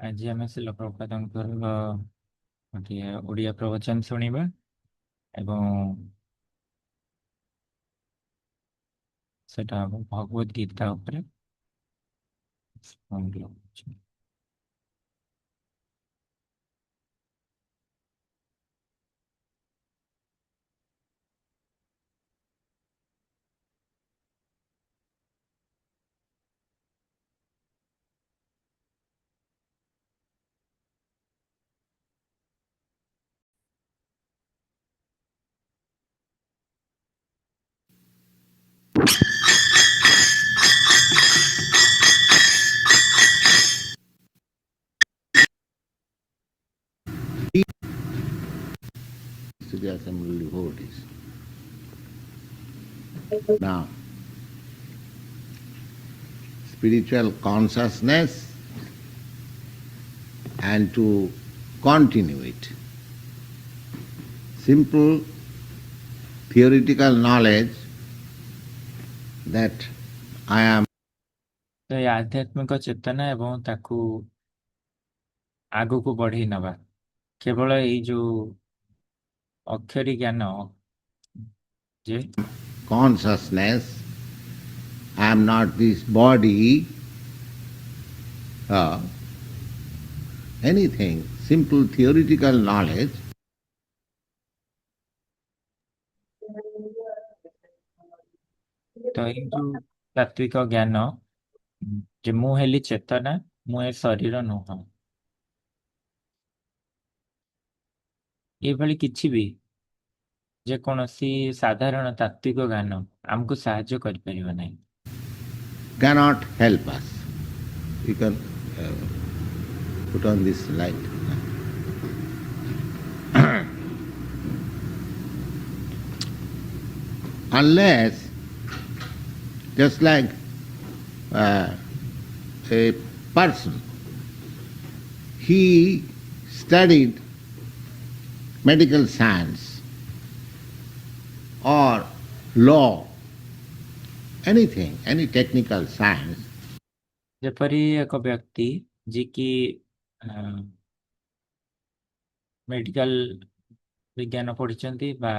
ଆଜି ଆମେ ଶ୍ରୀଲ ପ୍ରଭୁପାଦଙ୍କର ଗୋଟିଏ ଓଡ଼ିଆ ପ୍ରବଚନ ଶୁଣିବା ଏବଂ ସେଟା ହେବ ଭଗବତ ଗୀତା ଉପରେ। To the assembled devotees. Now, spiritual consciousness and to continue it. Simple theoretical knowledge that I am ତ ଏ ଆଧ୍ୟାତ୍ମିକ ଚେତନା ଏବଂ ତାକୁ ଆଗକୁ ବଢେଇ ନେବା କେବଳ ଏଇ ଯୋଉ ଅକ୍ଷରୀ ଜ୍ଞାନ ଯେ consciousness, I am not this body, anything, simple theoretical knowledge ତ ଏଇ ଯୋଉ ତାତ୍विକ ଜ୍ଞାନ ଯେ ମୁଁ ହେଲି ଚେତନା, ମୁଁ ଏ ଶରୀର ନୁହଁ, ଏଇଭଳି କିଛି ବି ଯେକୌଣସି ସାଧାରଣ ତାତ୍विକ ଜ୍ଞାନ ଆମକୁ ସାହାଯ୍ୟ କରିପାରିବ ନାହିଁ। cannot help us. You can put on this light. Unless, just like a person, he studied medical science or law, anything, any technical science, ଯେପରି ଏକ ବ୍ୟକ୍ତି ଯିଏକି ମେଡିକାଲ ବିଜ୍ଞାନ ପଢିଛନ୍ତି ବା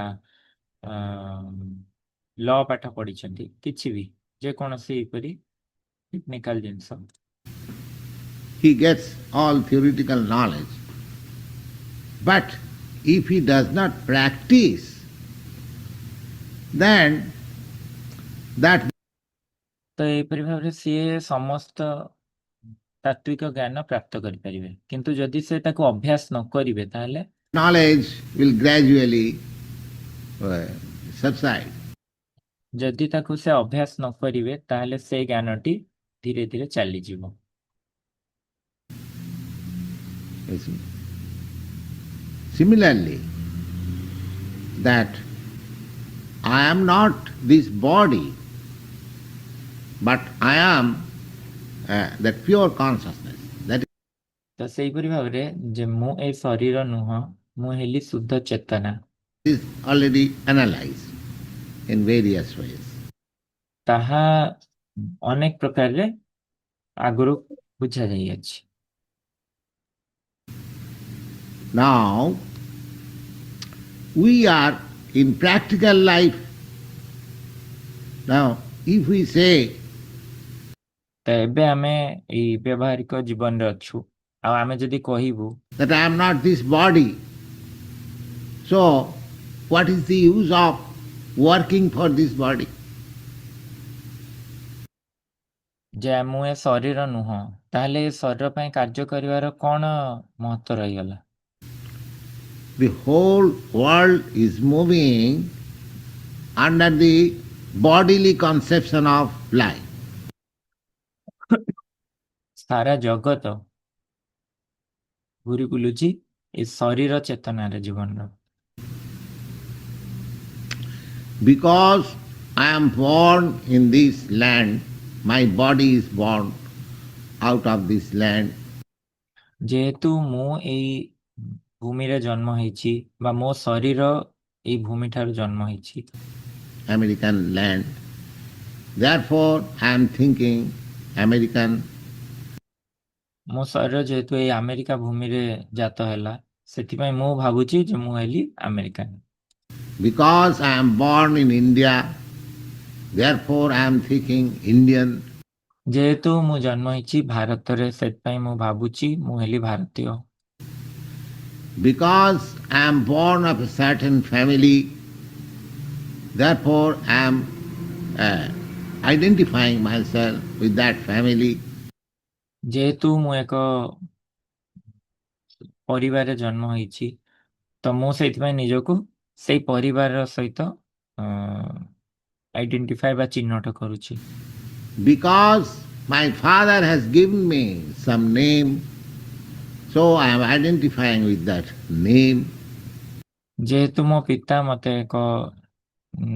ଲ ପାଠ ପଢିଛନ୍ତି, କିଛି ବି ଯେକୌଣସି ଏପରି ଟେକ୍ନିକାଲ ଜିନିଷ, he gets all theoretical knowledge. But if he does not practice, then that ତ ଏପରି ଭାବରେ ସିଏ ସମସ୍ତ ତାତ୍विକ ଜ୍ଞାନ ପ୍ରାପ୍ତ କରିପାରିବେ, କିନ୍ତୁ ଯଦି ସେ ତାକୁ ଅଭ୍ୟାସ ନ କରିବେ ତାହେଲେ knowledge will gradually subside. ଯଦି ତାକୁ ସେ ଅଭ୍ୟାସ ନ କରିବେ ତାହେଲେ ସେ ଜ୍ଞାନଟି ଧୀରେ ଧୀରେ ଚାଲିଯିବ। Similarly, that I am not this body, but I am that pure consciousness. That ତ ସେଇପରି ଭାବରେ ଯେ ମୁଁ ଏ ଶରୀର ନୁହଁ, ମୁଁ ହେଲି ଶୁଦ୍ଧ ଚେତନା, is already analyzed in various ways. ତାହା ଅନେକ ପ୍ରକାରରେ ଆଗରୁ ବୁଝା ଯାଇଅଛି। Now, we are in practical life. Now, if we say ତ ଏବେ ଆମେ ଏଇ ବ୍ୟବହାରିକ ଜୀବନରେ ଅଛୁ, ଆଉ ଆମେ ଯଦି କହିବୁ that I am not this body, so what is the use of working for this body? ଯେ ମୁଁ ଏ ଶରୀର ନୁହଁ, ତାହେଲେ ଏ ଶରୀର ପାଇଁ କାର୍ଯ୍ୟ କରିବାର କ'ଣ ମହତ୍ତ୍ୱ ରହିଗଲା? The whole world is moving under the bodily conception of life. ସାରା ଜଗତ ଘୁରି ବୁଲୁଛି ଏ ଶରୀର ଚେତନାର ଜୀବନର। Because I am born in this land, my body is born out of this land. ଯେହେତୁ ମୁଁ ଏଇ ଭୂମିରେ ଜନ୍ମ ହେଇଛି ବା ମୋ ଶରୀର ଏଇ ଭୂମି ଠାରୁ ଜନ୍ମ ହେଇଛି, American land. Therefore, I am thinking American. ମୋ ଶରୀର ଯେହେତୁ ଏଇ ଆମେରିକା ଭୂମିରେ ଜାତ ହେଲା ସେଥିପାଇଁ ମୁଁ ଭାବୁଛି ଯେ ମୁଁ ହେଲି American. Because I am born in India, therefore I am thinking Indian. ଯେହେତୁ ମୁଁ ଜନ୍ମ ହେଇଛି ଭାରତରେ ସେଥିପାଇଁ ମୁଁ ଭାବୁଛି ମୁଁ ହେଲି ଭାରତୀୟ। Because I am born of a certain family, therefore I am identifying myself with that family. ଯେହେତୁ ମୁଁ ଏକ ପରିବାରରେ ଜନ୍ମ ହେଇଛି ତ ମୁଁ ସେଇଥିପାଇଁ ନିଜକୁ ସେଇ ପରିବାରର ସହିତ ଆଇଡେଣ୍ଟିଫାଏ ବା ଚିହ୍ନଟ କରୁଛି। Because my father has given me some name, so I am identifying with that name. ଯେହେତୁ ମୋ ପିତା ମତେ ଏକ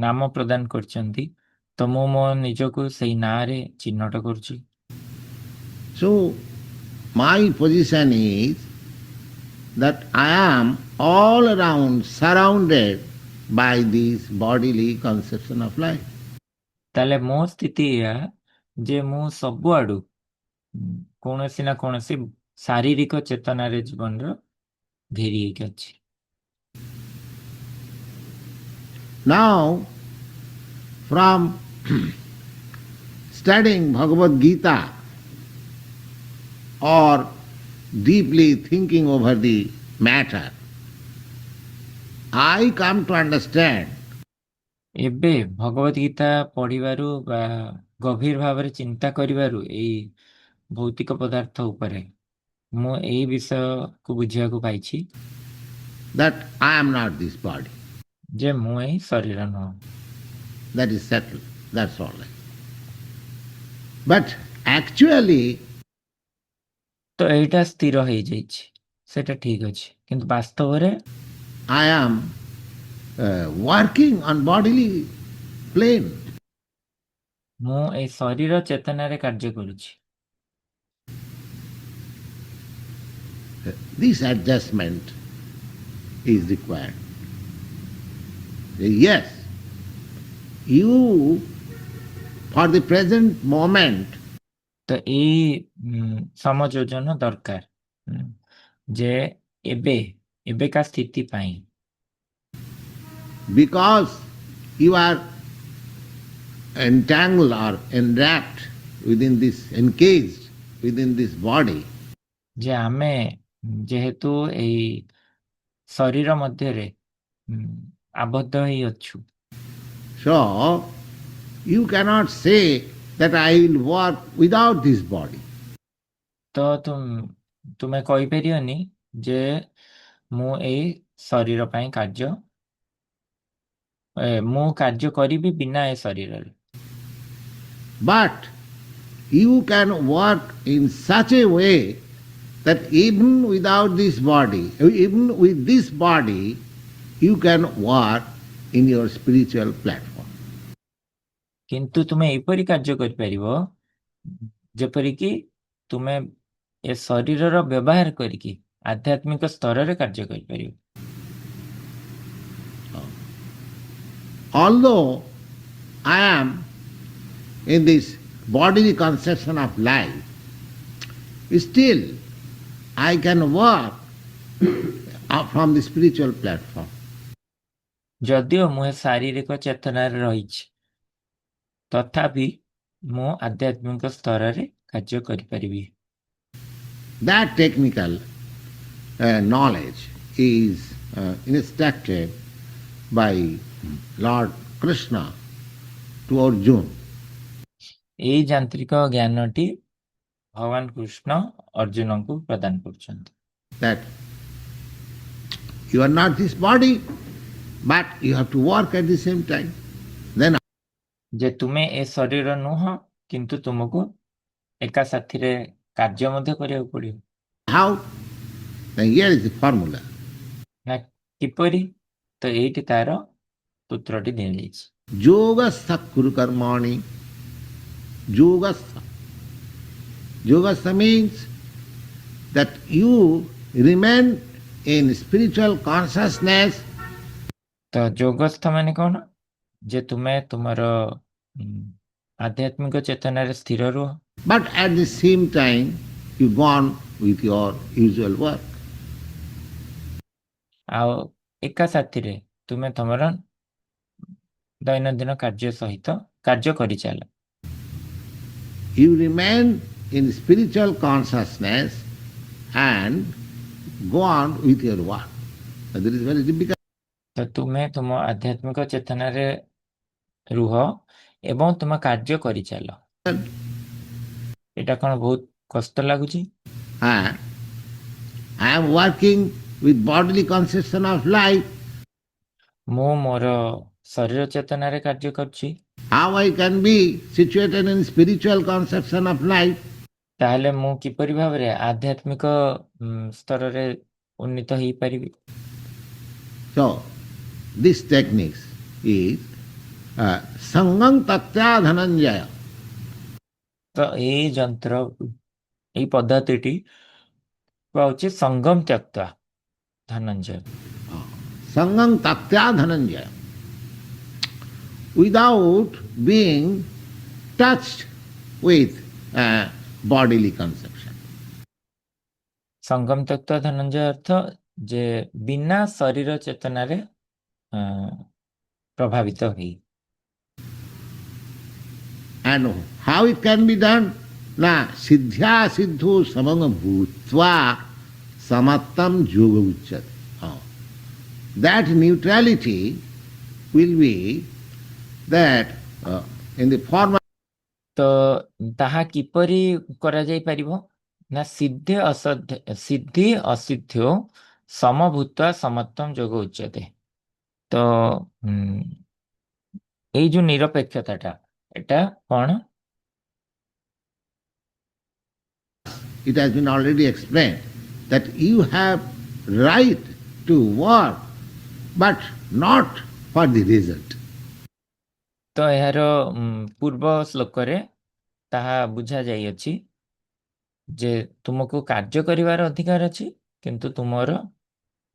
ନାମ ପ୍ରଦାନ କରିଛନ୍ତି ତ ମୁଁ ମୋ ନିଜକୁ ସେଇ ନାଁରେ ଚିହ୍ନଟ କରୁଛି। So my position is that I am all around surrounded by this bodily conception of life. ତାହେଲେ ମୋ ସ୍ଥିତି ଏଇଆ ଯେ ମୁଁ ସବୁଆଡୁ କୌଣସି ନା କୌଣସି ଶାରୀରିକ ଚେତନାରେ ଜୀବନର ଘେରି ହେଇକି ଅଛି। Now, from studying Bhagavad Gita or deeply thinking over the matter, I come to understand ଏବେ ଭଗବତ ଗୀତା ପଢିବାରୁ ବା ଗଭୀର ଭାବରେ ଚିନ୍ତା କରିବାରୁ ଏଇ ଭୌତିକ ପଦାର୍ଥ ଉପରେ ମୁଁ ଏଇ ବିଷୟକୁ ବୁଝିବାକୁ ପାଇଛି that I am not this body. ଯେ ମୁଁ ଏଇ ଶରୀର ନୁହଁ। That is settled. That's all right. But actually, ତ ଏଇଟା ସ୍ଥିର ହେଇଯାଇଛି, ସେଟା ଠିକ ଅଛି, କିନ୍ତୁ ବାସ୍ତବରେ I am working on bodily plane. ମୁଁ ଏଇ ଶରୀର ଚେତନାରେ କାର୍ଯ୍ୟ କରୁଛି। This adjustment is required. Yes, you, for the present moment, ତ ଏଇ ସମଯୋଜନ ଦରକାର ଯେ ଏବେ ଏବେକା ସ୍ଥିତି ପାଇଁ because you are entangled or enwrapped within this, encaged within this body, ଯେ ଆମେ ଯେହେତୁ ଏଇ ଶରୀର ମଧ୍ୟରେ ଆବଦ୍ଧ ହେଇ ଅଛୁ so you cannot say that I will work without this body. ତ ତୁମେ କହିପାରିବନି ଯେ ମୁଁ ଏଇ ଶରୀର ପାଇଁ ମୁଁ କାର୍ଯ୍ୟ କରିବି ବିନା ଏ ଶରୀରରେ। But you can work in such a way that even without this body, even with this body, you can work in your spiritual platform. କିନ୍ତୁ ତୁମେ ଏପରି କାର୍ଯ୍ୟ କରିପାରିବ ଯେପରିକି ତୁମେ ଏ ଶରୀରର ବ୍ୟବହାର କରିକି ଆଧ୍ୟାତ୍ମିକ ସ୍ତରରେ କାର୍ଯ୍ୟ କରିପାରିବ। Although I am in this bodily conception of life, still I can work from the spiritual platform. ଯଦିଓ ମୁଁ ଏ ଶାରୀରିକ ଚେତନାରେ ରହିଛି ତଥାପି ମୁଁ ଆଧ୍ୟାତ୍ମିକ ସ୍ତରରେ କାର୍ଯ୍ୟ କରିପାରିବି। That technical knowledge is instructed by Lord Krishna to Arjuna. ଏଇ ଯାନ୍ତ୍ରିକ ଜ୍ଞାନଟି ଭଗବାନ କୃଷ୍ଣ ଅର୍ଜୁନଙ୍କୁ ପ୍ରଦାନ କରୁଛନ୍ତି। That you are not this body, but you have to work at the same time. Then ଯେ ତୁମେ ଏ ଶରୀର ନୁହଁ କିନ୍ତୁ ତୁମକୁ ଏକା ସାଥିରେ କାର୍ଯ୍ୟ ମଧ୍ୟ କରିବାକୁ ପଡିବ। how? Then here is the formula. ନା କିପରି? ତ ଏଇଠି ତାର ସୂତ୍ରଟି ଦିଆଯାଇଛି। Yogastha kuru karmani. Yogastha. Yogastha means that you remain in spiritual consciousness. ତ ଯୋଗସ୍ଥ ମାନେ କଣ? ଯେ ତୁମେ ତୁମର ଆଧ୍ୟାତ୍ମିକ ଚେତନାରେ ସ୍ଥିର ରୁହ But at the same time, you go on with your usual work. ଆଉ ଏକା ସାଥିରେ ତୁମେ ତମର ଦୈନନ୍ଦିନ କାର୍ଯ୍ୟ ସହିତ କାର୍ଯ୍ୟ କରିଚାଲ। You remain in spiritual consciousness and go on with your work. That is very difficult. ତ ତୁମେ ତୁମ ଆଧ୍ୟାତ୍ମିକ ଚେତନାରେ ରୁହ ଏବଂ ତୁମ କାର୍ଯ୍ୟ କରିଚାଲ। ଏଇଟା କ'ଣ ବହୁତ କଷ୍ଟ ଲାଗୁଛି? I am working with bodily conception of life. ମୁଁ ମୋର ଶରୀର ଚେତନାରେ କାର୍ଯ୍ୟ କରୁଛି। How I can be situated in spiritual conception of life? ତାହେଲେ ମୁଁ କିପରି ଭାବରେ ଆଧ୍ୟାତ୍ମିକ ସ୍ତରରେ ଉନ୍ନୀତ ହେଇପାରିବି? So, this technique is Sangam Tatya Dhananjaya. ତ ଏଇ ଯନ୍ତ୍ର ଏଇ ପଦ୍ଧତିଟି କୁହାଉଛି ସଙ୍ଗମ ତ୍ୟକ୍ତା Dhananjay. Sangam Tatya Dhananjaya. Without being touched with bodily conception. ସଙ୍ଗମ ତ୍ୟକ୍ତା ଧନଞ୍ଜୟ ଅର୍ଥ ଯେ ବିନା ଶରୀର ଚେତନାରେ ପ୍ରଭାବିତ ହେଇ। And how it can be done? Na siddhya siddhu samang bhutva samattam yoga uchyate. That neutrality will be that in the form of ତ ତାହା କିପରି କରାଯାଇ ପାରିବ ନା ସିଦ୍ଧି ଅସିଦ୍ଧ୍ୟ ସମଭୂତ୍ୱା ସମତ୍ୱମ୍ ଯୋଗ ଉଚ୍ୟତେ। ତ ଏଇ ଯୋଉ ନିରପେକ୍ଷତାଟା ଏଟା କ'ଣ? it has been already explained that you have right to work but not for the result. ତ ଏହାର ପୂର୍ବ ଶ୍ଲୋକରେ ତାହା ବୁଝାଯାଇଅଛି ଯେ ତୁମକୁ କାର୍ଯ୍ୟ କରିବାର ଅଧିକାର ଅଛି କିନ୍ତୁ ତୁମର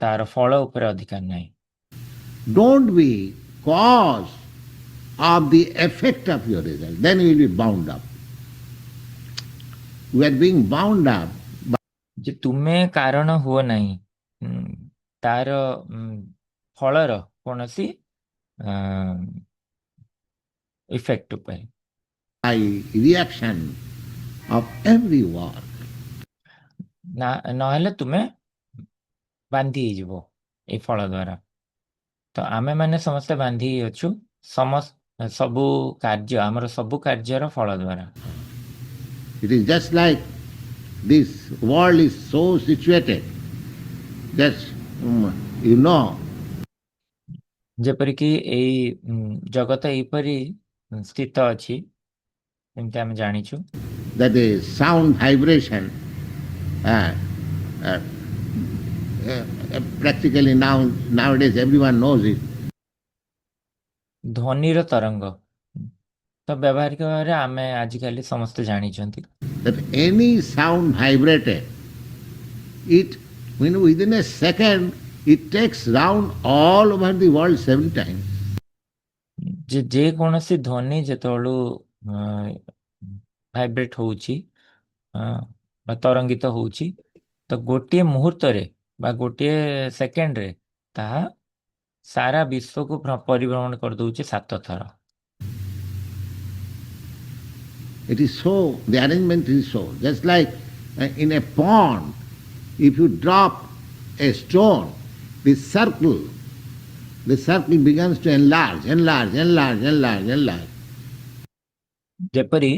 ତାର ଫଳ ଉପରେ ଅଧିକାର ନାହିଁ। Don't be cause of the effect of your result, then you will be bound up. We are being bound up by ଯେ ତୁମେ କାରଣ ହୁଅ ନାହିଁ ତାର ଫଳର କୌଣସି ଇଫେକ୍ଟ ଉପରେ। reaction of every work. ନହେଲେ ତୁମେ ବାନ୍ଧି ହେଇଯିବ ଏଇ ଫଳ ଦ୍ୱାରା। ତ ଆମେମାନେ ସମସ୍ତେ ବାନ୍ଧି ଅଛୁ ସବୁ କାର୍ଯ୍ୟ ଆମର ସବୁ କାର୍ଯ୍ୟର ଫଳ ଦ୍ୱାରା। It is just like this world is so situated that you know ଯେପରିକି ଏଇ ଜଗତ ଏଇପରି ସ୍ଥିତ ଅଛି ଯେମିତି ଆମେ ଜାଣିଛୁ that the sound vibration practically nowadays everyone knows it. ଧ୍ୱନିର ତରଙ୍ଗ ତ ବ୍ୟବହାରିକ ଭାବରେ ଆମେ ଆଜିକାଲି ସମସ୍ତେ ଜାଣିଛନ୍ତି। That any sound vibrated, it within a second it takes round all over the world 7 times. ଯେ କୌଣସି ଧ୍ୱନି ଯେତେବେଳୁ ଭାଇବ୍ରେଟ୍ ହଉଛି ବା ତରଙ୍ଗିତ ହଉଛି ତ ଗୋଟିଏ ମୁହୂର୍ତ୍ତରେ ବା ଗୋଟିଏ ସେକେଣ୍ଡରେ ତାହା ସାରା ବିଶ୍ୱକୁ ପରିଭ୍ରମଣ କରିଦଉଛି 7 ଥର। It is so, the arrangement is so. Just like in a pond, if you drop a stone, the circle begins to enlarge. ଯେପରି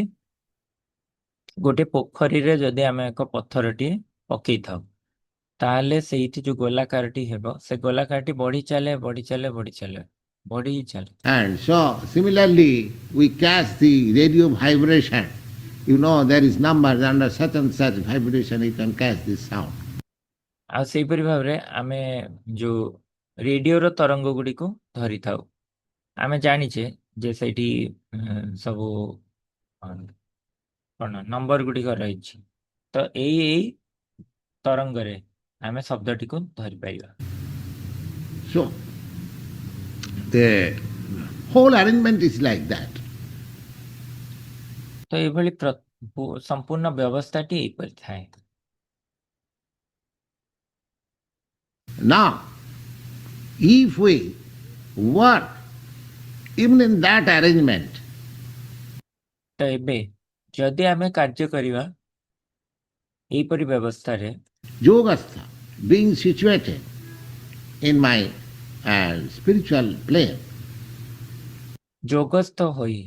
ଗୋଟେ ପୋଖରୀରେ ଯଦି ଆମେ ଏକ ପଥରଟିଏ ପକେଇଥାଉ ତାହେଲେ ସେଇଠି ଯୋଉ ଗୋଲାକାରଟି ହେବ ସେ ଗୋଲାକାରଟି ବଢି ଚାଲେ। And so similarly we catch the radio vibration. You know there is numbers under such and such vibration you can catch this sound. ଆଉ ସେଇପରି ଭାବରେ ଆମେ ଯୋଉ ରେଡିଓର ତରଙ୍ଗ ଗୁଡ଼ିକୁ ଧରିଥାଉ ଆମେ ଜାଣିଛେ ଯେ ସେଇଠି ସବୁ କ'ଣ ନମ୍ବର ଗୁଡ଼ିକ ରହିଛି ତ ଏଇ ତରଙ୍ଗରେ ଆମେ ଶବ୍ଦଟିକୁ ଧରିପାରିବା। So the whole arrangement is like that. ତ ଏଇଭଳି संपूर्ण व्यवस्थाटी एपरि थाए। Now, if we work even in that arrangement, तो एबे जदि आमे कार्य करिवा एपरि व्यवस्था रे yogastha, being situated in my spiritual plane, जोगस्थ होई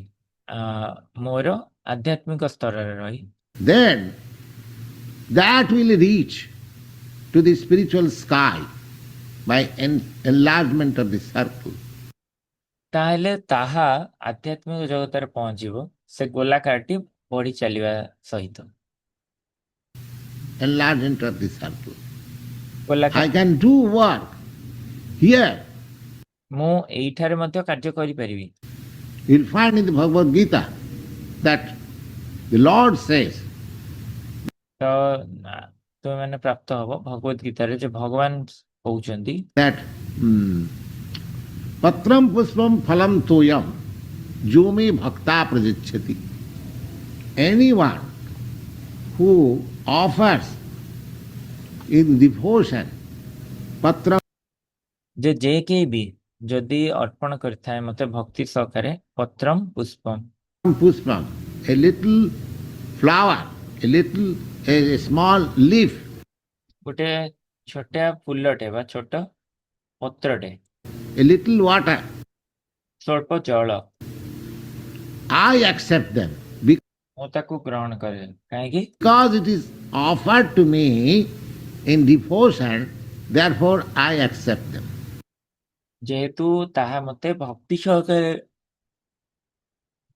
मोर आध्यात्मिक स्तर रे रही, then that will reach to the spiritual sky by enlargement of the circle. ताहेले ताहा आध्यात्मिक जगत रे पहुंचीबो से गोलाकारटी बढ़ी चलिबा सहित। Enlargement of the circle. गोलाकार I can do work here. मु एइठारे मध्ये कार्य करि परिबी। You'll find in the Bhagavad Gita that the Lord says तो तो मैंने प्राप्त हबो भगवत गीता रे जे भगवान कहउचंदी that patram puspam phalam toyam yomi bhakta prajichati. Anyone who offers in devotion patram जे के भी जदि अर्पण करथाय मते भक्ति सहकारे पत्रम पुष्पम puspam, a little flower, a small leaf, गोटे छोटा फुलटे बा छोट पत्रटे a little water, स्वल्प जल I accept them मु ताकू ग्रहण करे काहेकि because it is offered to me in devotion, therefore I accept them. जेहेतु ताहा मते भक्ति सहकारे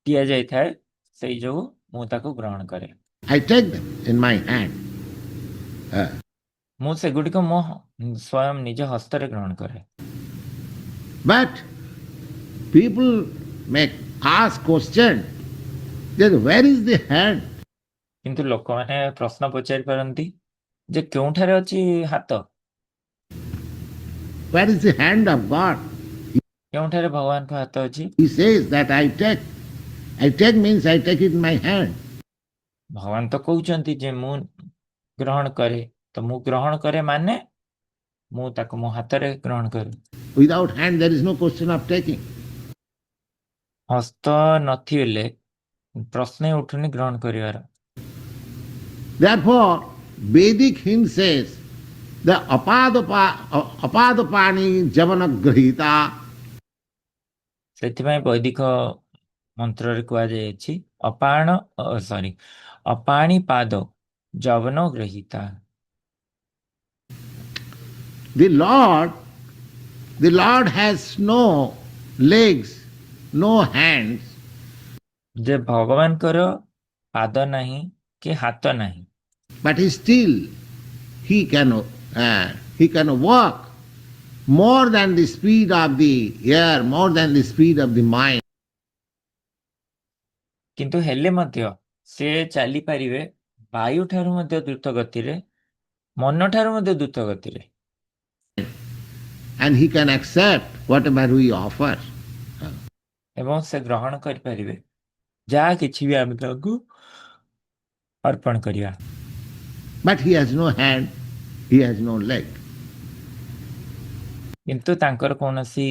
दिया जाय थाए सेई जो मु ताकू ग्रहण करे। I take them in my hand. मु से गुडी को मो स्वयं निज हस्त रे ग्रहण करे। But people may ask question that where is the hand? किंतु लोक माने प्रश्न पचारि परंती जे केउठारे अछि हाथ Where is the hand of God? केउठारे भगवान को हाथ अछि। He says that I take. I take means I take it in my hand. भगवान तो कहउचंती जे मु ग्रहण करे तो मु ग्रहण करे माने मु ताको मो हाथ रे ग्रहण करे। Without hand there is no question of taking. हस्त नथिले प्रश्न उठुनी ग्रहण करिवार। Therefore, Vedic hymn says the apadapani javana grahita. सेथिमाय वैदिक मंत्र रे कुआ जाय अछि अपाण सॉरी अपाणी पाद जवनो ग्रहीता। The Lord has no legs, no hands, जे भगवान कर पाद नाही कि हाथ नाही but still he can walk more than the speed of the air, more than the speed of the mind. किंतु हेले मध्य से चली पारिबे वायु ठारु मध्य द्रुत गति रे मन ठारु मध्य द्रुत गति रे And he can accept whatever we offer. एवं से ग्रहण कर पारिबे जा किछि भी आमे ताकू अर्पण करिया। But he has no hand, he has no leg. किंतु तांकर कोनसी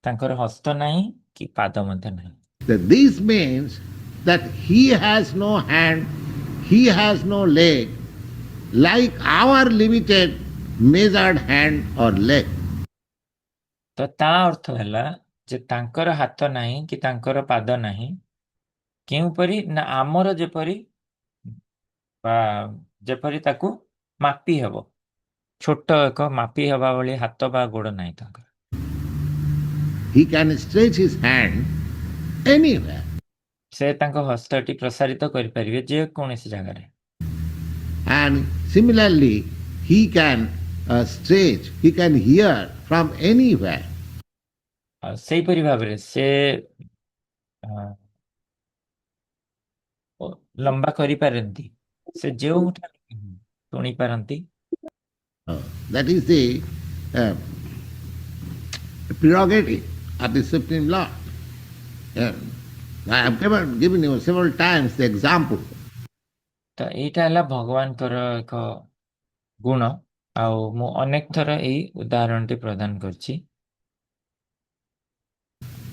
तांकर हस्त नाही कि पाद मध्य नाही। That this means that he has no hand, he has no leg, like our limited measured hand or leg. तो ता अर्थ हैला जे तांकर हाथ नाही कि तांकर पाद नाही केउ परी ना आमर जेपरी बा जेपरी ताकू मापी हेबो छोट एक मापी हेबा भली हाथ बा गोड़ नाही तांकर। He can stretch his hand anywhere. से तांको हस्तटी प्रसारित करि परिबे जे कोनसी जगह रे। And similarly, he can stretch, he can hear from anywhere. सेही परि भाबरे से लंबा करि पारंती से जेउ सुनी पारंती। That is the prerogative of the Supreme Lord. I have given you several times the example ତ ଏଇଟା ହେଲା ଭଗବାନଙ୍କର ଏକ ଗୁଣ। ଆଉ ମୁଁ ଅନେକ ଥର ଏଇ ଉଦାହରଣଟି ପ୍ରଦାନ କରିଛି।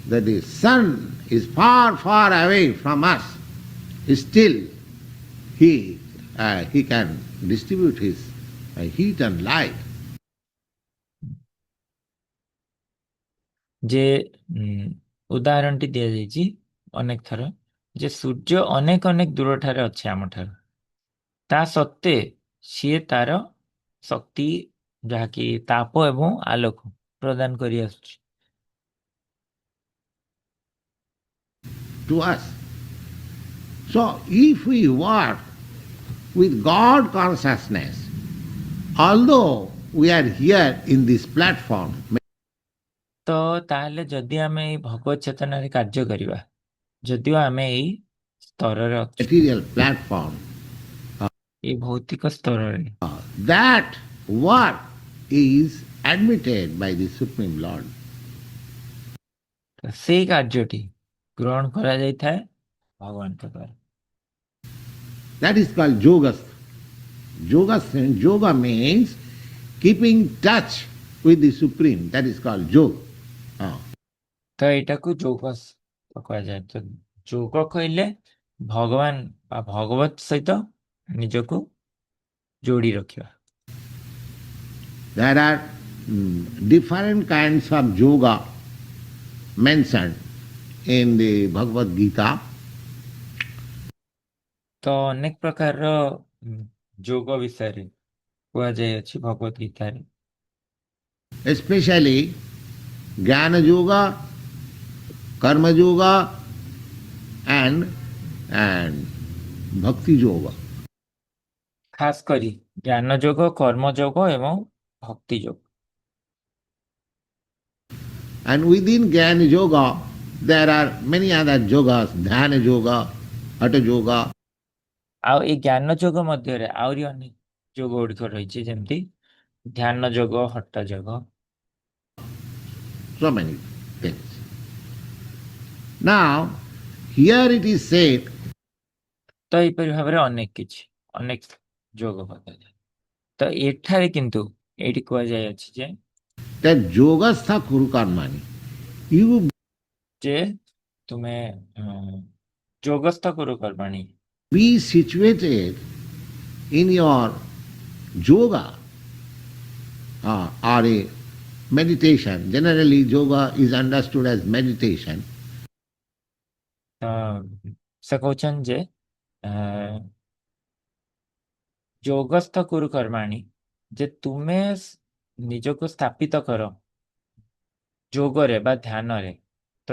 That the sun is far, far away from us, still he can distribute his heat and light. ଯେ ଉଦାହରଣଟି ଦିଆଯାଇଛି ଅନେକ ଥର ଯେ ସୂର୍ଯ୍ୟ ଅନେକ ଅନେକ ଦୂରଠାରେ ଅଛି ଆମଠାରୁ, ତା ସତ୍ତ୍ୱେ ସିଏ ତାର ଶକ୍ତି ଯାହାକି ତାପ ଏବଂ ଆଲୋକ ପ୍ରଦାନ କରି ଆସୁଛି To us. So if we work with God consciousness, although we are here in this platform, ତ ତାହେଲେ ଯଦି ଆମେ ଏଇ ଭଗବତ ଚେତନାରେ କାର୍ଯ୍ୟ କରିବା, ଯଦିଓ ଆମେ ଏଇ ସ୍ତରରେ ଅଛୁ, material platform, ଏଇ ଭୌତିକ ସ୍ତରରେ, that work is admitted by the Supreme Lord. ତ ସେଇ କାର୍ଯ୍ୟଟି ଗ୍ରହଣ କରାଯାଇଥାଏ ଭଗବାନଙ୍କ ଦ୍ୱାରା। That is called yoga. Yoga means keeping touch with the Supreme. That is called yoga. ତ ଏଇଟାକୁ ଯୋଗ କୁହାଯାଏ। ତ ଯୋଗ କହିଲେ ଭଗବାନ ବା ଭଗବତ ସହିତ ନିଜକୁ ଯୋଡ଼ି ରଖିବା। There are different kinds of yoga mentioned in the Bhagavad Gita. ତ ଅନେକ ପ୍ରକାରର ଯୋଗ ବିଷୟରେ କୁହାଯାଇଅଛି ଭଗବତ ଗୀତାରେ। Especially Jnana Yoga, Karma Yoga and Bhakti Yoga. ଖାସ କରି ଜ୍ଞାନ ଯୋଗ, କର୍ମ ଯୋଗ ଏବଂ ଭକ୍ତି ଯୋଗ। And within Jnana Yoga, there are many other yogas, Dhyana Yoga, Hatha Yoga. ଆଉ ଏଇ ଜ୍ଞାନ ଯୋଗ ମଧ୍ୟରେ ଆହୁରି ଅନେକ ଯୋଗ ଗୁଡ଼ିକ ରହିଛି, ଯେମିତି ଧ୍ୟାନ ଯୋଗ, ହଠ ଯୋଗ। So many things. Now, here it is said, ତ ଏହିପରି ଭାବରେ ଅନେକ କିଛି ଅନେକ ଯୋଗ କୁହାଯାଏ। ତ ଏଠାରେ କିନ୍ତୁ ଏଇଠି କୁହାଯାଇଅଛି ଯେ that yogastha kuru karmani. You ଯେ ତୁମେ ଯୋଗସ୍ଥ କରୁ କର୍ମାଣି, be situated in your yoga or a meditation. Generally, yoga is understood as meditation. ତ ସେ କହୁଛନ୍ତି ଯେ ଯୋଗସ୍ଥ କରୁ କର୍ମାଣି, ଯେ ତୁମେ ନିଜକୁ ସ୍ଥାପିତ କର ଯୋଗରେ ବା ଧ୍ୟାନରେ। ତ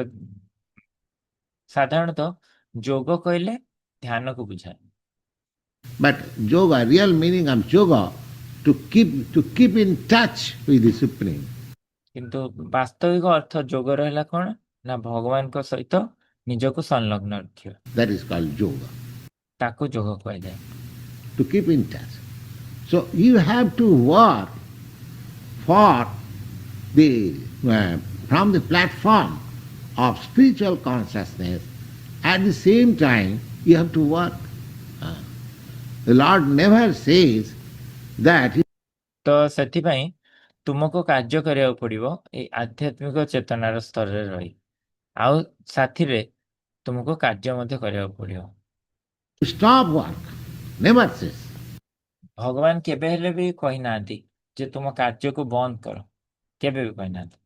ସାଧାରଣତଃ ଯୋଗ କହିଲେ ଧ୍ୟାନକୁ ବୁଝାଏ। But yoga, real meaning of yoga, to keep in touch with the Supreme. କିନ୍ତୁ ବାସ୍ତବିକ ଅର୍ଥ ଯୋଗର ହେଲା କ'ଣ ନା ଭଗବାନଙ୍କ ସହିତ ନିଜକୁ ସଂଲଗ୍ନ ରଖିବା। That is called yoga. ତାକୁ ଯୋଗ କୁହାଯାଏ। To keep in touch. So you have to work for the from the platform of spiritual consciousness. At the same time, you have to work. The Lord never says that. ତ ସେଥିପାଇଁ ତୁମକୁ କାର୍ଯ୍ୟ କରିବାକୁ ପଡ଼ିବ ଏଇ ଆଧ୍ୟାତ୍ମିକ ଚେତନାର ସ୍ତରରେ ରହି, ଆଉ ସାଥିରେ ତୁମକୁ କାର୍ଯ୍ୟ ମଧ୍ୟ କରିବାକୁ ପଡ଼ିବ। Stop work. Never says. ଭଗବାନ କେବେ ହେଲେ ବି କହିନାହାନ୍ତି ଯେ ତୁମ କାର୍ଯ୍ୟକୁ ବନ୍ଦ କର, କେବେ ବି କହିନାହାନ୍ତି।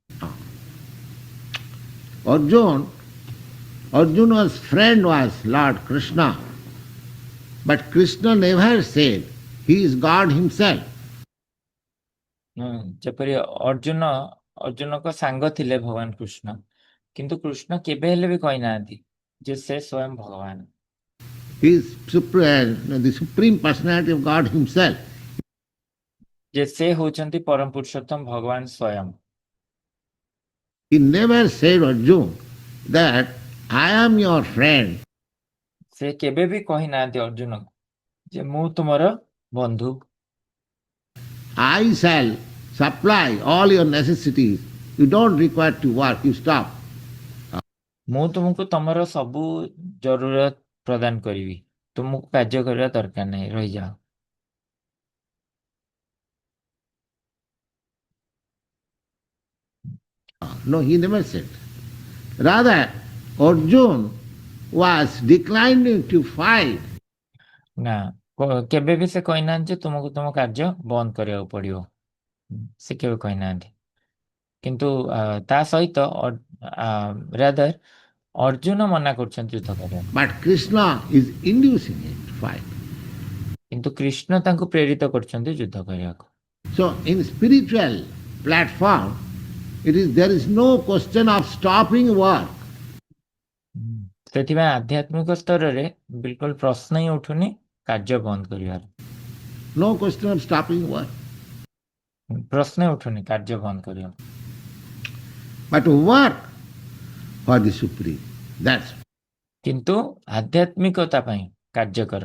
Arjuna's friend was Lord Krishna, but Krishna never said he is God himself. ଯେପରି ଅର୍ଜୁନଙ୍କ ସାଙ୍ଗ ଥିଲେ ଭଗବାନ କୃଷ୍ଣ, କିନ୍ତୁ କୃଷ୍ଣ କେବେ ହେଲେ ବି କହିନାହାନ୍ତି ଯେ ସେ ସ୍ୱୟଂ ଭଗବାନ। He is the Supreme Personality of God himself. ଯେ ସେ ହେଉଛନ୍ତି ପରମ ପୁରୁଷୋତ୍ତମ ଭଗବାନ ସ୍ୱୟଂ। He never said Arjuna that I am your friend. ସେ କେବେ ବି କହିନାହାନ୍ତି ଅର୍ଜୁନଙ୍କୁ ଯେ ମୁଁ ତୁମର ବନ୍ଧୁ। I shall supply all your necessities. You don't require to work, you stop. ମୁଁ ତୁମକୁ ତମର ସବୁ ଜରୁରତ ପ୍ରଦାନ କରିବି, ତୁମକୁ କାର୍ଯ୍ୟ କରିବା ଦରକାର ନାହିଁ, ରହିଯାଅ। No, he never said. Rather, Arjun was declining to fight. ନା, କେବେ ବି ସେ କହିନାହାନ୍ତି ଯେ ତୁମକୁ ତୁମ କାର୍ଯ୍ୟ ବନ୍ଦ କରିବାକୁ ପଡିବ। ସେ କେବେ କହିନାହାନ୍ତି। କିନ୍ତୁ ତା ସହିତ ରାଦର ଅର୍ଜୁନ ମନା କରୁଛନ୍ତି ଯୁଦ୍ଧ କରିବାକୁ। But Krishna is inducing him to fight. କିନ୍ତୁ କୃଷ୍ଣ ତାଙ୍କୁ ପ୍ରେରିତ କରୁଛନ୍ତି ଯୁଦ୍ଧ କରିବାକୁ। So in spiritual platform, there is no question of stopping work. ସେଥିପାଇଁ ଆଧ୍ୟାତ୍ମିକ ସ୍ତରରେ ବିଲକୁଲ ପ୍ରଶ୍ନ ହିଁ ଉଠୁନି କାର୍ଯ୍ୟ ବନ୍ଦ କରିବାର। No question of stopping work. ପ୍ରଶ୍ନ ଉଠୁନି କାର୍ଯ୍ୟ ବନ୍ଦ କରିବା। But work for the Supreme. That's. କିନ୍ତୁ ଆଧ୍ୟାତ୍ମିକତା ପାଇଁ କାର୍ଯ୍ୟ କର,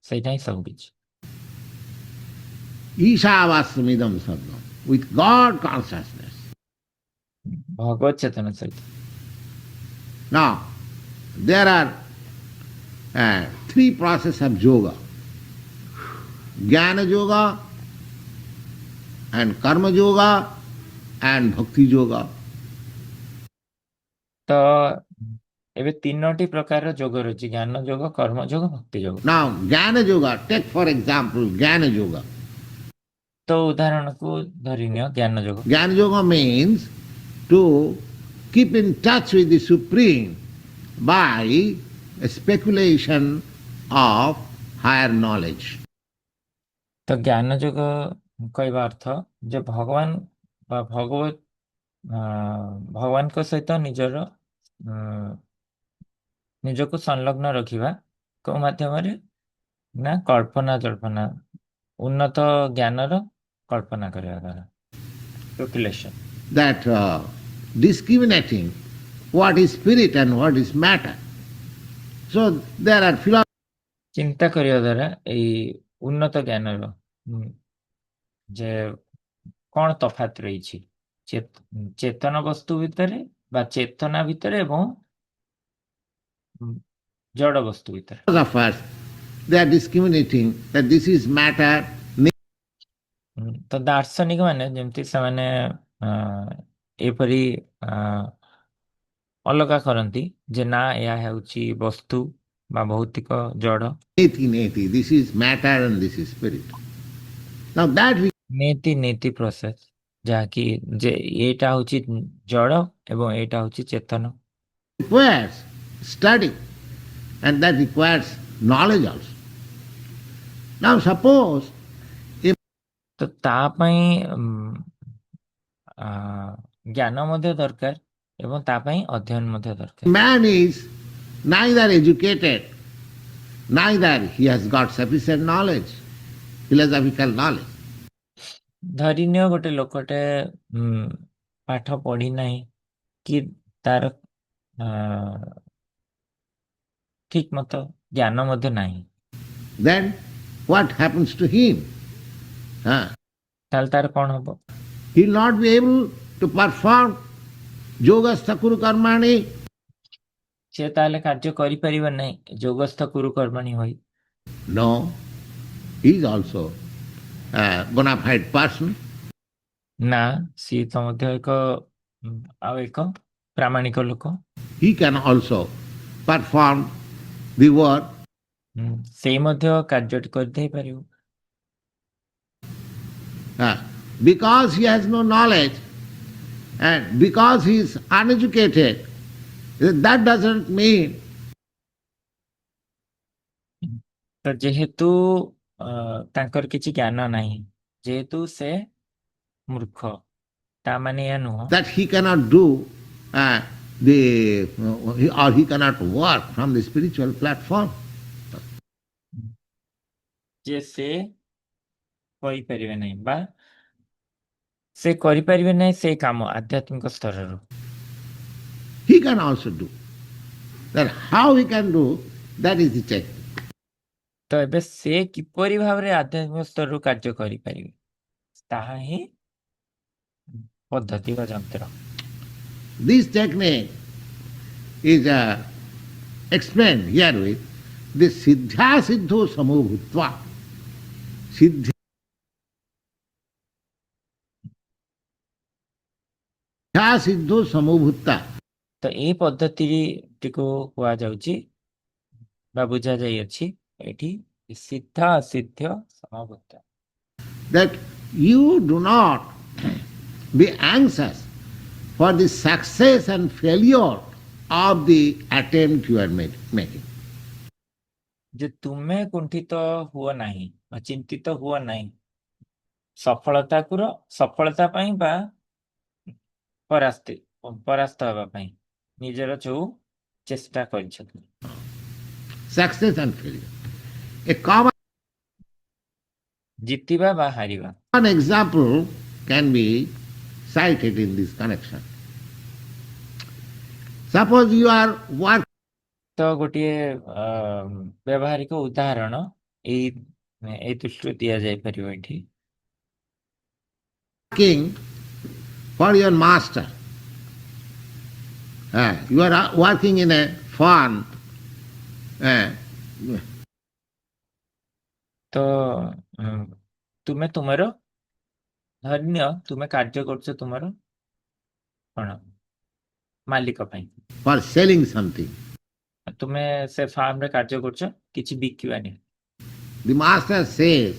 ସେଇଟା ହିଁ ସବୁ କିଛି। Ishavasmidam sarvam, with God consciousness. ଭଗବତ ଚେତନା ସହିତ। Now, there are three processes of yoga. Jnana yoga, and karma yoga, and bhakti yoga. ତ ଏବେ ତିନୋଟି ପ୍ରକାରର ଯୋଗ ରହିଛି, ଜ୍ଞାନ ଯୋଗ, କର୍ମ ଯୋଗ, ଭକ୍ତି ଯୋଗ। Now, Jnana yoga, take for example Jnana yoga. ତ ଉଦାହରଣକୁ ଧରିନିଅ ଜ୍ଞାନ ଯୋଗ। Jnana yoga means to keep in touch with the Supreme by a speculation of higher knowledge. ତ ଜ୍ଞାନ ଯୋଗ କହିବା ଅର୍ଥ ଯେ ଭଗବାନ ବା ଭଗବାନଙ୍କ ସହିତ ନିଜକୁ ସଂଲଗ୍ନ ରଖିବା କୋଉ ମାଧ୍ୟମରେ? ନା କଳ୍ପନା ଜଳ୍ପନା, ଉନ୍ନତ ଜ୍ଞାନର କଳ୍ପନା କରିବା ଦ୍ୱାରା, speculation. That discriminating what is spirit and what is matter. So there are ଚିନ୍ତା କରିବା ଦ୍ୱାରା ଏଇ ଉନ୍ନତ ଜ୍ଞାନର ଯେ କ'ଣ ତଫାତ୍ ରହିଛି ଚେତନ ବସ୍ତୁ ଭିତରେ ବା ଚେତନା ଭିତରେ ଏବଂ ଜଡ଼ ବସ୍ତୁ ଭିତରେ। philosophers, they are discriminating that this is matter. ତ ଦାର୍ଶନିକ ମାନେ ଯେମିତି ସେମାନେ ଏପରି ଅଲଗା କରନ୍ତି ଯେ ନା ଏହା ହେଉଛି ବସ୍ତୁ ବା ଭୌତିକ ଜଡ଼। Neti, this is matter and this is spirit. Now that neti process, ଯାହାକି ଯେ ଏଇଟା ହେଉଛି ଜଡ଼ ଏବଂ ଏଇଟା ହେଉଛି Chetan. requires study and that requires knowledge also. Now suppose ତ ତା ପାଇଁ ଜ୍ଞାନ ମଧ୍ୟ ଦରକାର ଏବଂ ତା ପାଇଁ ଅଧ୍ୟୟନ ମଧ୍ୟ ଦରକାର। man is neither educated, neither he has got sufficient knowledge, philosophical knowledge. ଧରିନିଅ ଗୋଟେ ଲୋକଟେ ପାଠ ପଢି ନାହିଁ କି ତାର ଠିକ ମତ ଜ୍ଞାନ ମଧ୍ୟ ନାହିଁ, Then what happens to him? ତାହେଲେ ତାର କ'ଣ ହବ? He will not be able to perform yogastha kuru karmani. ସେ ତାହେଲେ କାର୍ଯ୍ୟ କରିପାରିବ ନାହିଁ ଯୋଗସ୍ଥ କୁରୁ କର୍ମଣି ହୋଇ। No, he is also a bona fide person. ନା, ସିଏ ତ ମଧ୍ୟ ଏକ ପ୍ରାମାଣିକ ଲୋକ। He can also perform the work. ସେଇ ମଧ୍ୟ କାର୍ଯ୍ୟଟି କରିଦେଇ ପାରିବ। Because he has no knowledge and because he is uneducated, that doesn't mean ତ ଯେହେତୁ ତାଙ୍କର କିଛି ଜ୍ଞାନ ନାହିଁ, ଯେହେତୁ ସେ ମୂର୍ଖ, ତା ମାନେ ଏହା ନୁହଁ that he cannot do or he cannot work from the spiritual platform. ଯେ ସେ କରିପାରିବେ ନାହିଁ ବା ସେ କରିପାରିବେ ନାହିଁ ସେଇ କାମ ଆଧ୍ୟାତ୍ମିକ ସ୍ତରରୁ। He can also do. That how he can do, that is the technique. ତ ଏବେ ସେ କିପରି ଭାବରେ ଆଧ୍ୟାତ୍ମିକ ସ୍ତରରୁ କାର୍ଯ୍ୟ କରିପାରିବେ ତାହା ହିଁ ପଦ୍ଧତି ବା ଯନ୍ତ୍ର। This technique is explained herewith the siddha siddho samo bhutva. Siddha siddho samo bhutta. ତ ଏଇ ପଦ୍ଧତିଟିକୁ କୁହାଯାଉଛି ବା ବୁଝା ଯାଇଅଛି ଏଠି ସିଦ୍ଧ ଅସିଦ୍ଧ ସମଭୂତ। That you do not be anxious for the success and failure of the attempt you are making. ଯେ ତୁମେ କୁଣ୍ଠିତ ହୁଅ ନାହିଁ ବା ଚିନ୍ତିତ ହୁଅ ନାହିଁ ସଫଳତା ପାଇଁ ବା ପରାସ୍ତ ହେବା ପାଇଁ ନିଜର ଯୋଉ ଚେଷ୍ଟା କରିଛନ୍ତି। Success and failure. A common ଜିତିବା ବା ହାରିବା। example can be cited in this connection. Suppose you are working ତ ଗୋଟିଏ ବ୍ୟବହାରିକ ଉଦାହରଣ ଏଇ ଦୃଷ୍ଟିରୁ ଦିଆଯାଇପାରିବ ଏଠି। for your master. You are working in a farm. ତ ତୁମେ ତୁମର ଧନ୍ୟ ତୁମେ କାର୍ଯ୍ୟ କରୁଛ ତୁମର କଣ ମାଲିକ ପାଇଁ। For selling something. ତୁମେ ସେ ଫାର୍ମରେ କାର୍ଯ୍ୟ କରୁଛ କିଛି ବିକିବାନି। The master says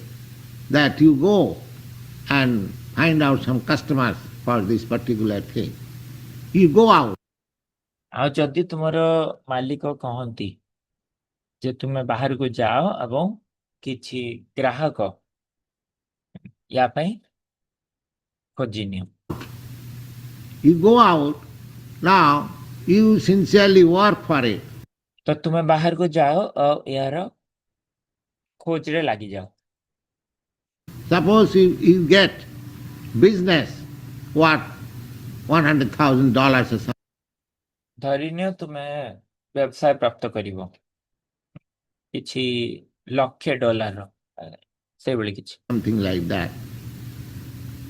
that you go and find out some customers for this particular thing. You go out. ଆଉ ଯଦି ତୁମର ମାଲିକ କହନ୍ତି ଯେ ତୁମେ ବାହାରକୁ ଯାଅ ଏବଂ କିଛି ଗ୍ରାହକ ୟା ପାଇଁ ଖୋଜି ନିଅ। You go out. Now you sincerely work for it. ତ ତୁମେ ବାହାରକୁ ଯାଅ ଆଉ ଏହାର ଖୋଜରେ ଲାଗିଯାଅ। Suppose you get business worth $100,000 or something. ଧରିନିଅ ତୁମେ ବ୍ୟବସାୟ ପ୍ରାପ୍ତ କରିବ କିଛି $1,00,000 ସେଇଭଳି କିଛି। Something like that.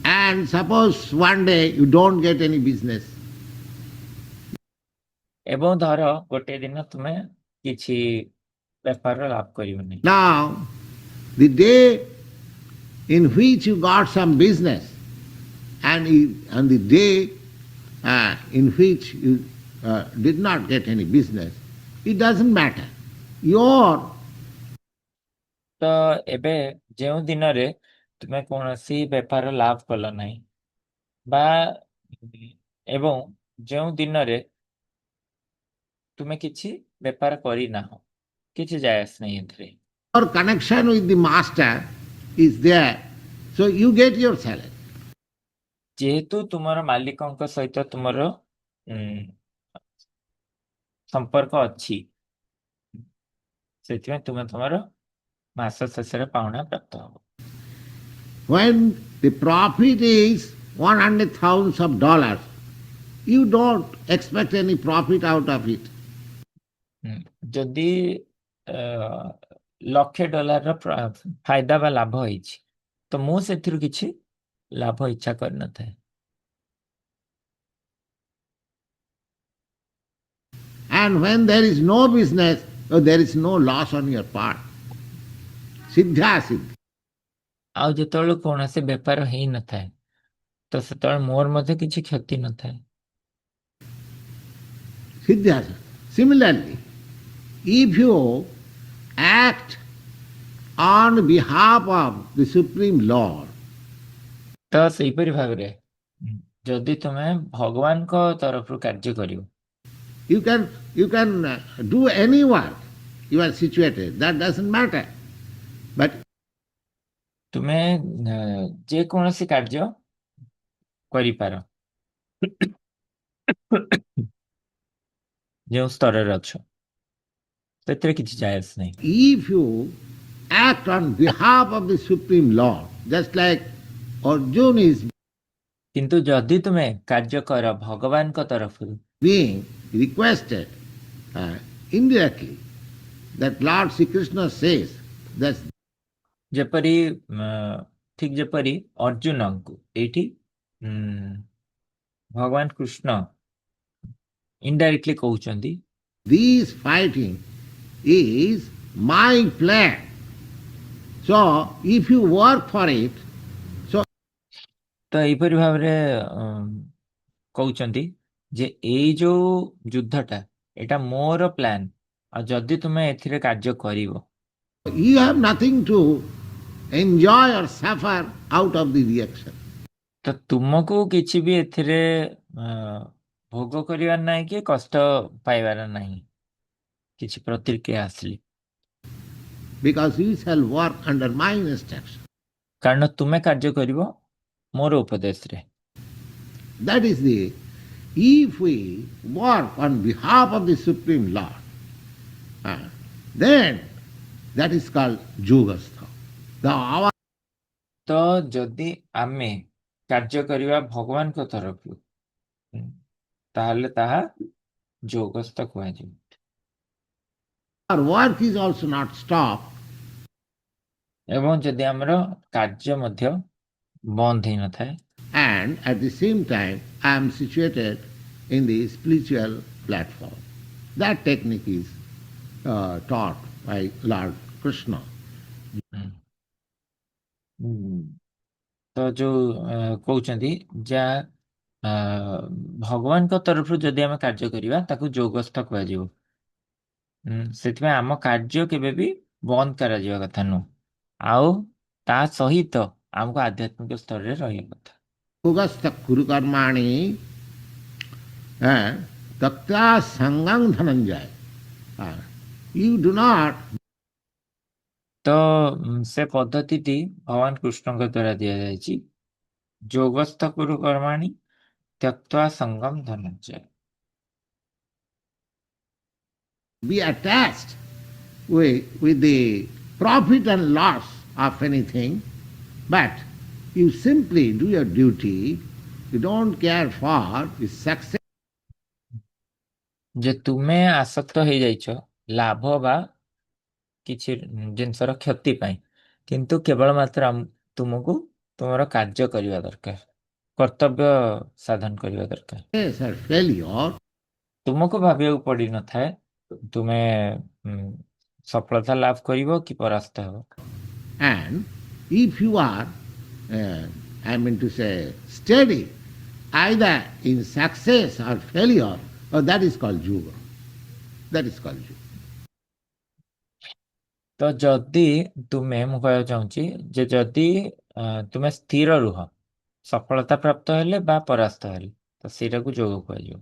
And suppose one day you don't get any business. ଏବଂ ଧର ଗୋଟିଏ ଦିନ ତୁମେ କିଛି ବେପାର ଲାଭ କରିବନି। Now, the day in which you got some business and the day in which you did not get any business, it doesn't matter. Your ତ ଏବେ ଯେଉଁ ଦିନରେ ତୁମେ କୌଣସି ବେପାର ଲାଭ କଲ ନାହିଁ ବା ଏବଂ ଯେଉଁ ଦିନରେ ତୁମେ କିଛି ବେପାର କରିନାହ କିଛି ଯାଏ ଆସ ନାହିଁ ଏଥିରେ। your connection with the master is there, so you get your salary. ଯେହେତୁ ତୁମର ମାଲିକଙ୍କ ସହିତ ତୁମର ସମ୍ପର୍କ ଅଛି ସେଥିପାଇଁ ତୁମେ ତୁମର ମାସ ଶେଷରେ ପାଉଣା ପ୍ରାପ୍ତ ହେବ। When the profit is $100,000, you don't expect any profit out of it. ଯଦି $1,00,000 ଫାଇଦା ବା ଲାଭ ହେଇଛି ତ ମୁଁ ସେଥିରୁ କିଛି ଲାଭ ଇଚ୍ଛା କରିନଥାଏ। And when there is no business, there is no loss on your part. Siddha siddhi. ଆଉ ଯେତେବେଳେ କୌଣସି ବେପାର ହେଇନଥାଏ ତ ସେତେବେଳେ ମୋର ମଧ୍ୟ କିଛି କ୍ଷତି ନଥାଏ। Siddha siddhi. Similarly, if you act on behalf of the Supreme Lord, ତ ସେହିପରି ଭାବରେ ଯଦି ତୁମେ ଭଗବାନଙ୍କ ତରଫରୁ କାର୍ଯ୍ୟ କରିବ you can do any work. You are situated. That doesn't matter. But ତୁମେ ଯେକୌଣସି କାର୍ଯ୍ୟ କରିପାର ଯେଉଁ ସ୍ତରରେ ଅଛ ସେଥିରେ କିଛି ଯାଏ ଆସ ନାହିଁ। if you act on behalf of the Supreme Lord, just like Arjuna is କିନ୍ତୁ ଯଦି ତୁମେ କାର୍ଯ୍ୟ କର ଭଗବାନଙ୍କ ତରଫରୁ being requested indirectly, that Lord Sri Krishna says that ଯେପରି ଠିକ ଯେପରି ଅର୍ଜୁନଙ୍କୁ ଏଇଠି ଭଗବାନ କୃଷ୍ଣ ଇନଡାଇରେକ୍ଟଲି କହୁଛନ୍ତି this fighting is my plan. So if you work for it, so ତ ଏଇପରି ଭାବରେ କହୁଛନ୍ତି ଯେ ଏଇ ଯୋଉ ଯୁଦ୍ଧଟା ଏଇଟା ମୋର ପ୍ଲାନ୍, ଆଉ ଯଦି ତୁମେ ଏଥିରେ କାର୍ଯ୍ୟ କରିବ you have nothing to enjoy or suffer out of the reaction. ତ ତୁମକୁ କିଛି ବି ଏଥିରେ ଅ, ଭୋଗ କରିବାର ନାହିଁ କି କଷ୍ଟ ପାଇବାର ନାହିଁ କିଛି ପ୍ରତିକ୍ରିୟା ଆସିଲି, Because you shall work under my instruction. କାରଣ ତୁମେ କାର୍ଯ୍ୟ କରିବ ମୋର ଉପଦେଶରେ। That is the, if we work on behalf of the Supreme Lord, uh, then that is called Yogastha. The our ତ ଯଦି ଆମେ କାର୍ଯ୍ୟ କରିବା ଭଗବାନଙ୍କ ତରଫରୁ ତାହେଲେ ତାହା ଯୋଗସ୍ଥ କୁହାଯିବ। work is also not stopped, ଏବଂ ଯଦି ଆମର କାର୍ଯ୍ୟ ମଧ୍ୟ ବନ୍ଦ ହେଇନଥାଏ, and at the same time I am situated in the spiritual platform. That technique is taught by Lord Krishna. ତ ଯୋଉ କହୁଛନ୍ତି ଯାହା ଭଗବାନଙ୍କ ତରଫରୁ ଯଦି ଆମେ କାର୍ଯ୍ୟ କରିବା ତାକୁ ଯୋଗସ୍ଥ କୁହାଯିବ। ସେଥିପାଇଁ ଆମ କାର୍ଯ୍ୟ କେବେ ବି ବନ୍ଦ କରାଯିବା କଥା ନୁହଁ, ଆଉ ତା ସହିତ ଆମକୁ ଆଧ୍ୟାତ୍ମିକ ସ୍ତରରେ ରହିବା କଥା। Yogastha kuru karmani takta sangang dhananjaya. You do not ତ ସେ ପଦ୍ଧତିଟି ଭଗବାନ କୃଷ୍ଣଙ୍କ ଦ୍ୱାରା ଦିଆଯାଇଛି, ଯୋଗସ୍ଥ କୁରୁ କର୍ମାଣି ତ୍ୟକ୍ତ୍ୱା ସଙ୍ଗମ Dhananjay. be attached with the profit and loss of anything, but you simply do your duty, you don't care for the success. ଯେ ତୁମେ ଆସକ୍ତ ହେଇଯାଇଛ ଲାଭ ବା କିଛି ଜିନିଷର କ୍ଷତି ପାଇଁ, କିନ୍ତୁ କେବଳ ମାତ୍ର ତୁମକୁ ତୁମର କାର୍ଯ୍ୟ କରିବା ଦରକାର, କର୍ତ୍ତବ୍ୟ ସାଧନ କରିବା ଦରକାର। Or failure, ତୁମକୁ ଭାବିବାକୁ ପଡିନଥାଏ ତୁମେ ସଫଳତା ଲାଭ କରିବ କି ପରାସ୍ତ ହେବ। and if you are, I mean to say, steady either in success or failure, that is called yoga. That is called yoga. ତ ଯଦି ତୁମେ, ମୁଁ କହିବାକୁ ଚାହୁଁଛି ଯେ ଯଦି ତୁମେ ସ୍ଥିର ରୁହ ସଫଳତା ପ୍ରାପ୍ତ ହେଲେ ବା ପରାସ୍ତ ହେଲେ, ତ ସେଇଟାକୁ ଯୋଗ କୁହାଯିବ।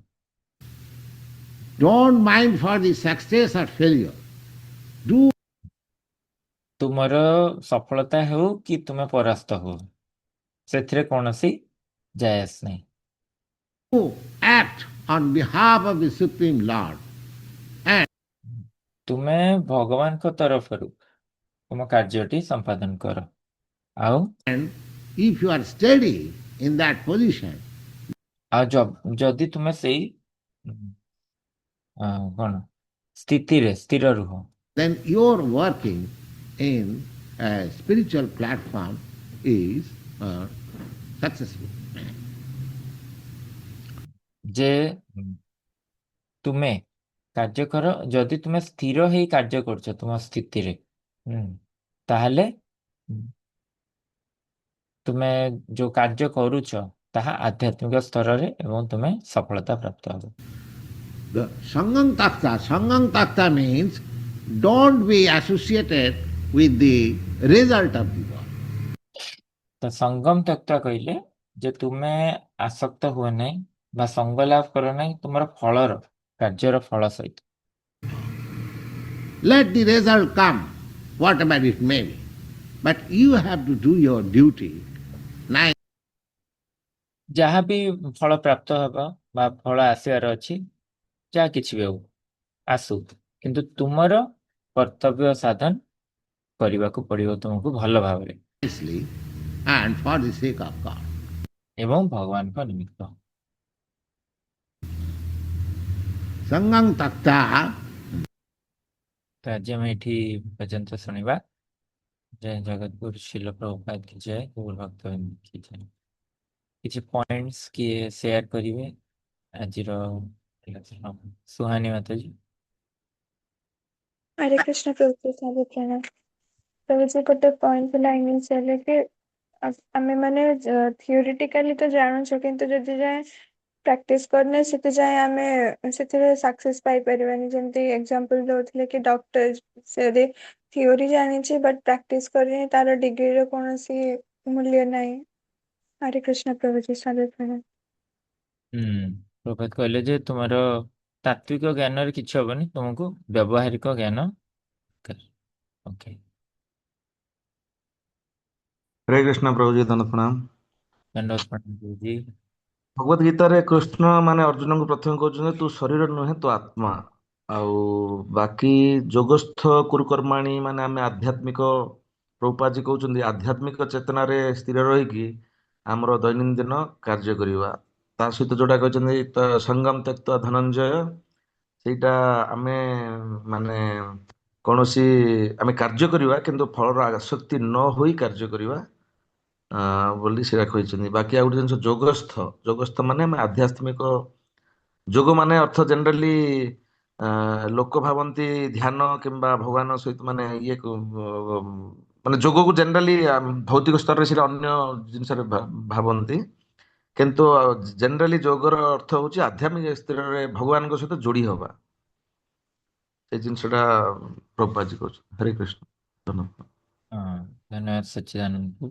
Don't mind for the success or failure. Do ତୁମର ସଫଳତା ହେଉ କି ତୁମେ ପରାସ୍ତ ହଉ, ସେଥିରେ କୌଣସି ଜାୟସ ନାହିଁ। act on behalf of the Supreme Lord. And ତୁମେ ଭଗବାନଙ୍କ ତରଫରୁ ତୁମ କାର୍ଯ୍ୟଟି ସମ୍ପାଦନ କର, ଆଉ if you are steady in that position, ଆଉ ଯଦି ତୁମେ ସେଇ କଣ ସ୍ଥିତିରେ ସ୍ଥିର ରୁହ, then your working in a spiritual platform is successful. ଯେ ତୁମେ କାର୍ଯ୍ୟ କର, ଯଦି ତୁମେ ସ୍ଥିର ହେଇ କାର୍ଯ୍ୟ କରୁଛ ତୁମ ସ୍ଥିତିରେ, ତାହେଲେ ତୁମେ ଯୋଉ କାର୍ଯ୍ୟ କରୁଛ ତାହା ଆଧ୍ୟାତ୍ମିକ ସ୍ତରରେ ଏବଂ ତୁମେ ସଫଳତା ପ୍ରାପ୍ତ ହେବ। The Sangang Takta means don't be associated with the result of the work. ତ ସଙ୍ଗମ ତ୍ୟକ୍ତ କହିଲେ ଯେ ତୁମେ ଆସକ୍ତ ହୁଅ ନାହିଁ ବା ସଙ୍ଗ ଲାଭ କର ନାହିଁ ତୁମର ଫଳର କାର୍ଯ୍ୟର ଫଳ ସହିତ। Let the result come, whatever it may be. But you have to do your duty. ଯାହା ବି ଫଳ ପ୍ରାପ୍ତ ହେବ ବା ଫଳ ଆସିବାର ଅଛି, ଯାହା କିଛି ବି ହଉ ଆସୁ, କିନ୍ତୁ ତୁମର କର୍ତ୍ତବ୍ୟ ସାଧନ କରିବାକୁ ପଡିବ ତୁମକୁ ଭଲ ଭାବରେ Nicely and for the sake of God. ଏବଂ ଭଗବାନଙ୍କ ନିମିତ୍ତ। Sangang Takta. ତ ଆଜି ଆମେ ଏଠି ପର୍ଯ୍ୟନ୍ତ ଶୁଣିବା। ଜୟ ଜଗତଗୁରୁ ଶିଲ ପ୍ରଭୁପାଦ କି ଜୟ, ଗୌର ଭକ୍ତବୃନ୍ଦ କି ଜୟ। କିଛି ପଏଣ୍ଟସ୍ କିଏ ସେୟାର କରିବେ ଆଜିର ସୁହାନୀ ମାତାଜୀ? हरे कृष्ण प्रभु साधु प्रणाम। प्रभु जी गोटे पॉइंट लाइन चले कि आमे माने थियोरिटिकली तो जानूछु किंतु जदि जाए प्रैक्टिस करने से जाए आमे से सक्सेस पाई परिवानी जेमती एग्जांपल दउथले कि डॉक्टर से यदि थियोरी जानी छी बट प्रैक्टिस करनी तार डिग्री रो कोनोसी मूल्य नहीं। हरे कृष्ण प्रभु जी साधु प्रणाम। ପ୍ରଭାତ କହିଲେ ଯେ ତୁମର ତାତ୍विକ ଜ୍ଞାନରେ କିଛି ହବନି, ତୁମକୁ ବ୍ୟବହାରିକ ଜ୍ଞାନ ଦରକାର। ଓକେ, हरे कृष्ण प्रभु जी धन्यवाद प्रणाम। ଦଣ୍ଡବତ ପ୍ରଣାମ ଗୁରୁଜୀ। भगवत गीताରେ कृष्ण ମାନେ ଅର୍ଜୁନଙ୍କୁ ପ୍ରଥମେ କହୁଛନ୍ତି ତୁ ଶରୀର ନୁହେଁ ତୁ ଆତ୍ମା। ଆଉ ବାକି ଯୋଗସ୍ଥ କୁରୁକର୍ମାଣୀ ମାନେ ଆମେ ଆଧ୍ୟାତ୍ମିକ ପ୍ରଭୁପାଦ କହୁଛନ୍ତି ଆଧ୍ୟାତ୍ମିକ ଚେତନାରେ ସ୍ଥିର ରହିକି ଆମର ଦୈନନ୍ଦିନ କାର୍ଯ୍ୟ କରିବା। ତା ସହିତ ଯୋଉଟା କହିଛନ୍ତି ତ ସଙ୍ଗମ ତ୍ୟକ୍ତ ଧନଞ୍ଜୟ, ସେଇଟା ଆମେ ମାନେ କୌଣସି ଆମେ କାର୍ଯ୍ୟ କରିବା କିନ୍ତୁ ଫଳର ଆସକ୍ତି ନ ହୋଇ କାର୍ଯ୍ୟ କରିବା ବୋଲି ସେଇଟା କହିଛନ୍ତି। ବାକି ଆଉ ଗୋଟେ ଜିନିଷ ଯୋଗସ୍ଥ ମାନେ ଆମେ ଆଧ୍ୟାତ୍ମିକ ଯୋଗ ମାନେ ଅର୍ଥ ଜେନେରାଲି ଲୋକ ଭାବନ୍ତି ଧ୍ୟାନ କିମ୍ବା ଭଗବାନ ସହିତ ମାନେ ମାନେ ଯୋଗକୁ ଜେନେରାଲି ଭୌତିକ ସ୍ତରରେ ସେଇଟା ଅନ୍ୟ ଜିନିଷରେ ଭାବନ୍ତି, କିନ୍ତୁ ଜେନେରାଲି ଯୋଗର ଅର୍ଥ ହଉଛି ଆଧ୍ୟାତ୍ମିକ ସ୍ତରରେ ଭଗବାନଙ୍କ ସହିତ ଯୋଡି ହବା। ସେଇ ଜିନିଷଟା ପ୍ରଭୁପାଦ କହୁଛନ୍ତି। ହରେ କୃଷ୍ଣ ଧନ୍ୟବାଦ। ହଁ, ଧନ୍ୟବାଦ ସଚ୍ଚିଦାନନ୍ଦଙ୍କୁ।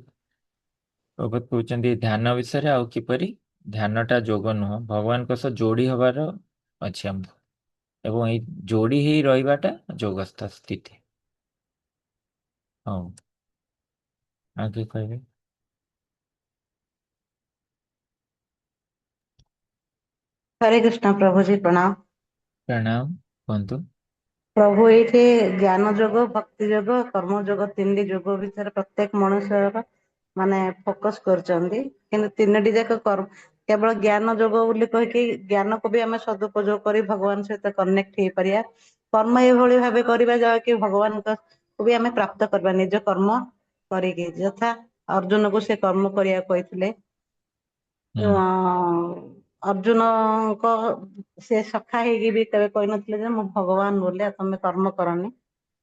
ପ୍ରଭାତ କହୁଛନ୍ତି ଧ୍ୟାନ ବିଷୟରେ ଆଉ କିପରି ଧ୍ୟାନଟା ଯୋଗ ନୁହଁ, ଭଗବାନଙ୍କ ସହ ଯୋଡି ହବାର ଅଛି ଆମକୁ, ଏବଂ ଏଇ ଯୋଡି ହେଇ ରହିବାଟା ଯୋଗସ୍ଥ ସ୍ଥିତି। ହଉ, ଆଉ କିଏ କହିବେ? हरे कृष्ण प्रभु जी प्रणाम। प्रणाम, କୁହନ୍ତୁ। प्रभु ये ज्ञान जोग भक्ति जोग कर्म जोग तीन जोग विषय प्रत्येक मनुष्य माने फोकस कर तीन जाक कर्म केवल ज्ञान जोग बोली कहीकि ज्ञान को भी आम सदुपयोग कर भगवान सहित कनेक्ट हो पारिया। कर्म ये भाव करवा जहाँकि भगवान को भी आम प्राप्त करवा निज कर्म करिकी यथा अर्जुन को से कर्म करने कहते ହୁଁ अर्जुन को से सखा ହେଇକି ବି କେବେ କହିନଥିଲେ ଯେ ମୁଁ ଭଗବାନ ବୋଲି ତମେ କର୍ମ କରନି,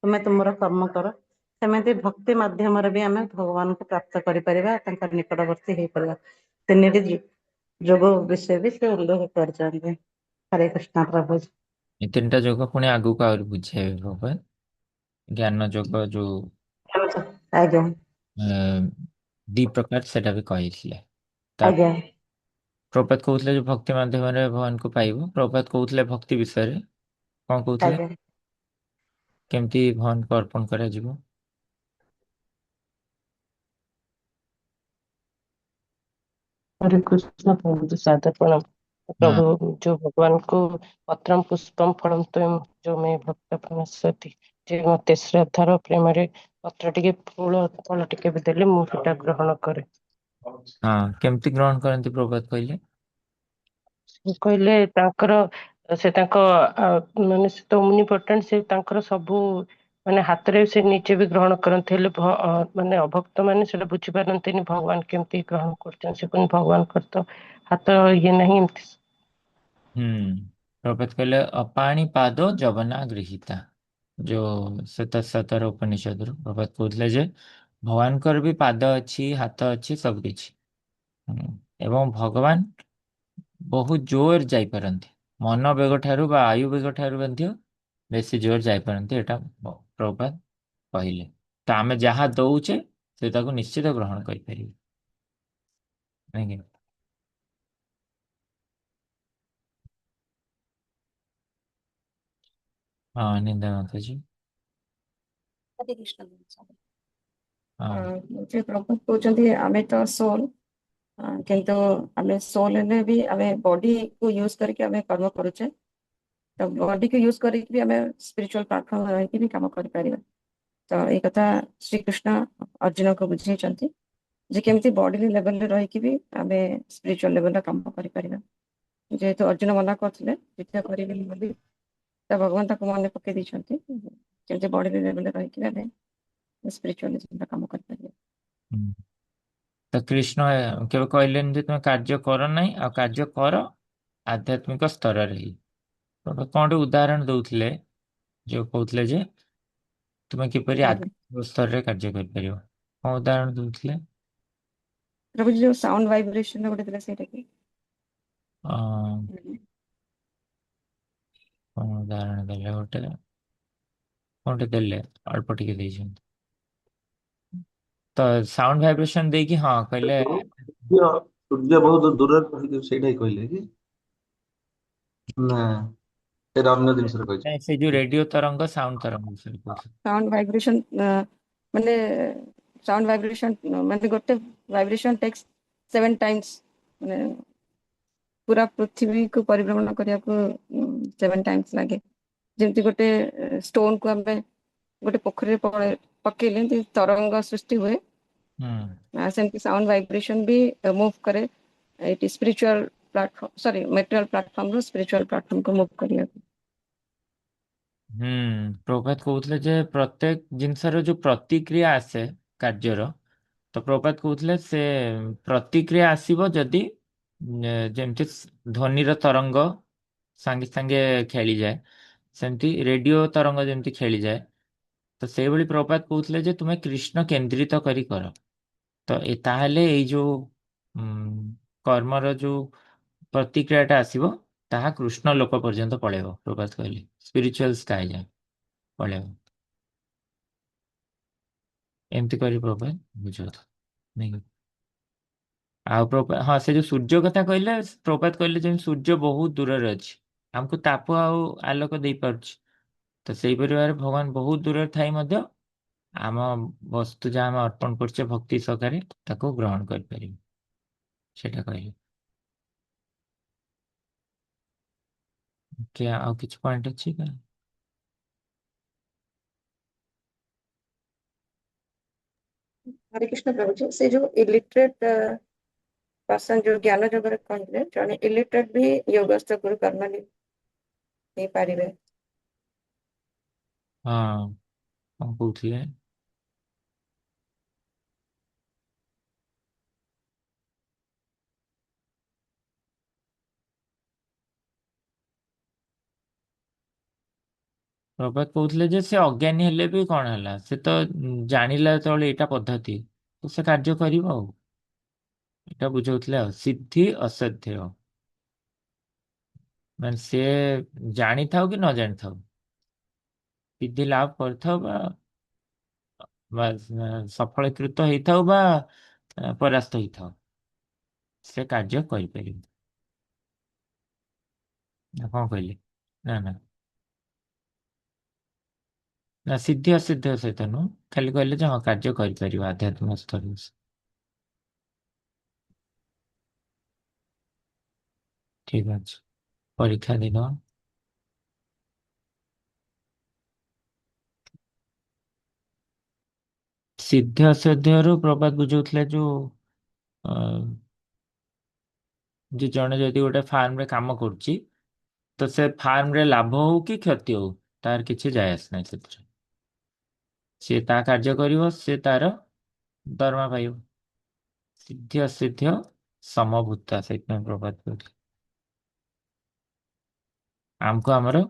ତୁମେ ତୁମର କର୍ମ କର। ସେମିତି ଭକ୍ତି ମାଧ୍ୟମରେ ବି ଆମେ ଭଗବାନଙ୍କୁ ପ୍ରାପ୍ତ କରିପାରିବା, ତାଙ୍କ ନିକଟବର୍ତ୍ତୀ ହେଇପାରିବା। ତିନିଟି ଯୋଗ ବିଷୟ ବି ସେ ଉଲ୍ଲେଖ କରିଛନ୍ତି। ହରେ କୃଷ୍ଣ ପ୍ରଭୁ। ଏ ତିନିଟା ଯୋଗ ପୁଣି ଆଗକୁ ଆହୁରି ବୁଝେଇବେ ପ୍ରଭାତ। ଜ୍ଞାନ ଯୋଗ ଯୋଉ ଆଜ୍ଞା ଦି ପ୍ରକାର ସେଟା ବି କହିଥିଲେ। ତା ଆଜ୍ଞା ପ୍ରଭାତ କହୁଥିଲେ ଯେ ଭକ୍ତି ମାଧ୍ୟମରେ ଭଗବାନଙ୍କୁ ପାଇବ। ପ୍ରଭାତ କହୁଥିଲେ ଭକ୍ତି ବିଷୟରେ କଣ କହୁଥିଲେ, ଆଜ୍ଞା। କେମିତି ଭଗବାନଙ୍କୁ ଅର୍ପଣ କରାଯିବ? हरे कृष्ण प्रभु जी सादर प्रणाम। ହଁ, प्रभु जो भगवान को पत्रम पुष्पम फलम तुम जो मैं भक्त प्रणश्यति जे मते श्रद्धार प्रेम पत्र टिके फूल फल टिके भी देले मु सेटा ग्रहण करे। ହଁ, କେମିତି ଗ୍ରହଣ କରନ୍ତି ପ୍ରଭାତ କହିଲେ? ସେ କହିଲେ ତାଙ୍କର ସେ ତାଙ୍କ ମାନେ ସେ ତ ଓମନିପୋଟେଣ୍ଟ, ସେ ତାଙ୍କର ସବୁ ମାନେ ହାତରେ ସେ ନିଜେ ବି ଗ୍ରହଣ କରନ୍ତି, ହେଲେ ମାନେ ଅଭକ୍ତ ମାନେ ସେଟା ବୁଝିପାରନ୍ତିନି ଭଗବାନ କେମିତି ଗ୍ରହଣ କରୁଛନ୍ତି। ସେ ପୁଣି ଭଗବାନଙ୍କର ତ ହାତ ଇଏ ନାହିଁ ଏମିତି। ହୁଁ, ପ୍ରଭାତ କହିଲେ ଅପାଣି ପାଦ ଯବନା ଗୃହୀତା, ଯୋଉ ଶ୍ଵେତସାର ଉପନିଷଦରୁ ପ୍ରଭାତ କହୁଥିଲେ ଯେ ଭଗବାନଙ୍କର ବି ପାଦ ଅଛି, ହାତ ଅଛି, ସବୁ କିଛି। ଏବଂ ଭଗବାନ ବହୁତ ଜୋର ଯାଇପାରନ୍ତି, ମନ ବେଗ ଠାରୁ ବା ଆୟୁ ବେଗ ଠାରୁ ମଧ୍ୟ ବେଶୀ ଜୋର ଯାଇପାରନ୍ତି। ଏଟା ପ୍ରଭାତ କହିଲେ। ତ ଆମେ ଯାହା ଦଉଛେ ସେ ତାକୁ ନିଶ୍ଚିତ ଗ୍ରହଣ କରିପାରିବେ। ଆଜ୍ଞା, ହଁ ନିନ୍ଦା ମାତାଜୀ। हरे कृष्ण गुरु। ହଁ जे प्रभु कहते आमे तो सोल किंतु आमे सोल ने भी आमे बॉडी को यूज करके आमे कर्म करूचे, तो बॉडी को यूज करके भी आमे स्पिरिचुअल प्लेटफॉर्म रह के भी काम कर परिबा। तो एक कथा श्री कृष्ण अर्जुन को बुझाइछंती जे केमती बॉडी लेवल रे रह के भी आमे स्पिरिचुअल लेवल रे काम कर परिबा। जेहेतु अर्जुन मना करथिले युद्ध करिबेनी बोली, तो भगवान ताको मन पकई दैछंती केमती बॉडी लेवल रे रह के आमे स्पिरिचुअलिज्म काम कर परिबा। ହୁଁ। ତ କୃଷ୍ଣ କେବେ କହିଲେନି ଯେ ତୁମେ କାର୍ଯ୍ୟ କର ନାହିଁ, ଆଉ କାର୍ଯ୍ୟ କର ଆଧ୍ୟାତ୍ମିକ ସ୍ତରରେ ହିଁ। କଣ ଗୋଟେ ଉଦାହରଣ ଦଉଥିଲେ, ଯୋଉ କହୁଥିଲେ ଯେ ତୁମେ କିପରି ପ୍ରଭୁ ଆଧ୍ୟାତ୍ମିକ ସ୍ତରରେ କାର୍ଯ୍ୟ କରିପାରିବ। କଣ ଉଦାହରଣ ଦଉଥିଲେ? ପ୍ରଭୁଜୀ ଯୋଉ ସାଉଣ୍ଡ ଭାଇବ୍ରେସନ ଗୋଟେ ଥିଲା ସେଇଟା କି? ଅ, କଣ ଉଦାହରଣ ଦେଲେ ଗୋଟେ, କଣଟେ ଦେଲେ, ଅଳ୍ପ ଟିକେ ଦେଇଛନ୍ତି ତ ସାଉଣ୍ଡ ଭାଇବ୍ରେସନ ଦେଇକି, ହଁ କହିଲେ ସୂର୍ଯ୍ୟ ବହୁତ ଦୂରରେ ରହିକି ସେଇଟା ହିଁ କହିଲେ କି ନା ସେଇଟା ଅନ୍ୟ ଜିନିଷରେ କହିଛି। ନାଇଁ, ସେ ଯୋଉ ରେଡିଓ ତରଙ୍ଗ ସାଉଣ୍ଡ ତରଙ୍ଗ ବିଷୟରେ କହୁଥିଲେ। ସାଉଣ୍ଡ ଭାଇବ୍ରେସନ ମାନେ ସାଉଣ୍ଡ ଭାଇବ୍ରେସନ ମାନେ ଗୋଟେ ଭାଇବ୍ରେସନ ଟେକ୍ସ 7 times ମାନେ ପୁରା ପୃଥିବୀକୁ ପରିଭ୍ରମଣ କରିବାକୁ 7 times ଲାଗେ। ଯେମିତି ଗୋଟେ ଷ୍ଟୋନକୁ ଆମେ ଗୋଟେ ପୋଖରୀରେ ପକେଇଲେ ଯେମିତି ତରଙ୍ଗ ସୃଷ୍ଟି ହୁଏ, ହୁଁ ସେମିତି ସାଉଣ୍ଡ ଭାଇବ୍ରେସନ ବି ମୁଭ୍ କରେ ଏଇଟି ସ୍ପିରିଚୁଆଲ ପ୍ଲାଟଫର୍ମ ସରି ମେଟେରିଆଲ ପ୍ଲାଟଫର୍ମରୁ ସ୍ପିରିଚୁଆଲ ପ୍ଲାଟଫର୍ମକୁ ମୁଭ୍ କରିବାକୁ। ହୁଁ ପ୍ରଭାତ କହୁଥିଲେ ଯେ ପ୍ରତ୍ୟେକ ଜିନିଷର ଯୋଉ ପ୍ରତିକ୍ରିୟା ଆସେ କାର୍ଯ୍ୟର, ତ ପ୍ରଭାତ କହୁଥିଲେ ସେ ପ୍ରତିକ୍ରିୟା ଆସିବ ଯଦି ଯେମିତି ଧ୍ୱନିର ତରଙ୍ଗ ସାଙ୍ଗେ ସାଙ୍ଗେ ଖେଳିଯାଏ, ସେମିତି ରେଡିଓ ତରଙ୍ଗ ଯେମିତି ଖେଳିଯାଏ, ତ ସେଇଭଳି ପ୍ରଭାତ କହୁଥିଲେ ଯେ ତୁମେ କୃଷ୍ଣ କେନ୍ଦ୍ରିତ କରି କର। ତ ତାହେଲେ ଏଇ ଯୋଉ କର୍ମର ଯୋଉ ପ୍ରତିକ୍ରିୟାଟା ଆସିବ ତାହା କୃଷ୍ଣ ଲୋକ ପର୍ଯ୍ୟନ୍ତ ପଳେଇବ। ପ୍ରଭାତ କହିଲେ ସ୍ପିରିଚୁଆଲ ସ୍କାଏ ଯାଏ ପଳେଇବ। ଏମିତି କରି ପ୍ରଭାତ ବୁଝାଉଥିବ, ନାଇଁ କି? ଆଉ ହଁ ସେ ଯୋଉ ସୂର୍ଯ୍ୟ କଥା କହିଲେ, ପ୍ରଭାତ କହିଲେ ଯେମିତି ସୂର୍ଯ୍ୟ ବହୁତ ଦୂରରେ ଅଛି, ଆମକୁ ତାପ ଆଉ ଆଲୋକ ଦେଇପାରୁଛି, ତ ସେଇପରି ଭାବରେ ଭଗବାନ ବହୁତ ଦୂରରେ ଥାଇ ମଧ୍ୟ ଆମ ବସ୍ତୁ ଯାହା ଆମେ ଅର୍ପଣ କରୁଛେ ଭକ୍ତି ସହକାରେ ତାକୁ ଗ୍ରହଣ କରିପାରିବୁ, ସେଇଟା କହିଲେ। क्या ଆଉ କିଛି ପଏଣ୍ଟ ଅଛି का? ହରେ କୃଷ୍ଣ ପ୍ରଭୁଜୀ, ସେ ଯୋଉ ଇଲିଟରେଟ ପର୍ସନ ଯୋଉ ଜ୍ଞାନ ଯୋଗରେ କହିଲେ ଜଣେ ଇଲିଟରେଟ ବି ଯୋଗସ୍ଥ ଗୁରୁ କର୍ମ ହେଇପାରିବେ। ହଁ କଣ କହୁଥିଲେ? ପ୍ରଭାତ କହୁଥିଲେ ଯେ ସେ ଅଜ୍ଞାନୀ ହେଲେ ବି କଣ ହେଲା, ସେ ତ ଜାଣିଲା ଯେତେବେଳେ ଏଇଟା ପଦ୍ଧତି, ତ ସେ କାର୍ଯ୍ୟ କରିବ ଆଉ। ଏଇଟା ବୁଝାଉଥିଲେ ଆଉ ସିଦ୍ଧି ଅସାଧ୍ୟ, ମାନେ ସେ ଜାଣିଥାଉ କି ନ ଜାଣିଥାଉ, ସିଦ୍ଧି ଲାଭ କରିଥାଉ ବା ସଫଳୀକୃତ ହେଇଥାଉ ବା ପରାସ୍ତ ହେଇଥାଉ, ସେ କାର୍ଯ୍ୟ କରିପାରିବ। ନା କଣ କହିଲେ? ନା ନା ନା, ସିଦ୍ଧି ଅସିଦ୍ଧ ସହିତ ନୁହଁ, ଖାଲି କହିଲେ ଯେ ହଁ କାର୍ଯ୍ୟ କରିପାରିବ ଆଧ୍ୟାତ୍ମିକ ସ୍ତରରେ। ଠିକ ଅଛି, ପରୀକ୍ଷା ଦେଇଦବା। ସିଦ୍ଧି ଅସିଦ୍ଧରୁ ପ୍ରଭାତ ବୁଝଉଥିଲେ ଯୋଉ ଅ, ଯେ ଜଣେ ଯଦି ଗୋଟେ ଫାର୍ମରେ କାମ କରୁଛି, ତ ସେ ଫାର୍ମରେ ଲାଭ ହଉ କି କ୍ଷତି ହଉ ତାର କିଛି ଯାଏ ଆସେ ନାହିଁ ସେଥିରେ। ସିଏ ତା କାର୍ଯ୍ୟ କରିବ, ସେ ତାର ଦରମା ପାଇବ। ସିଦ୍ଧି ଅସିଦ୍ଧ ସମଭୂତା, ସେଇଥିପାଇଁ ପ୍ରଭାତ କହୁଥିଲେ ଆମକୁ ଆମର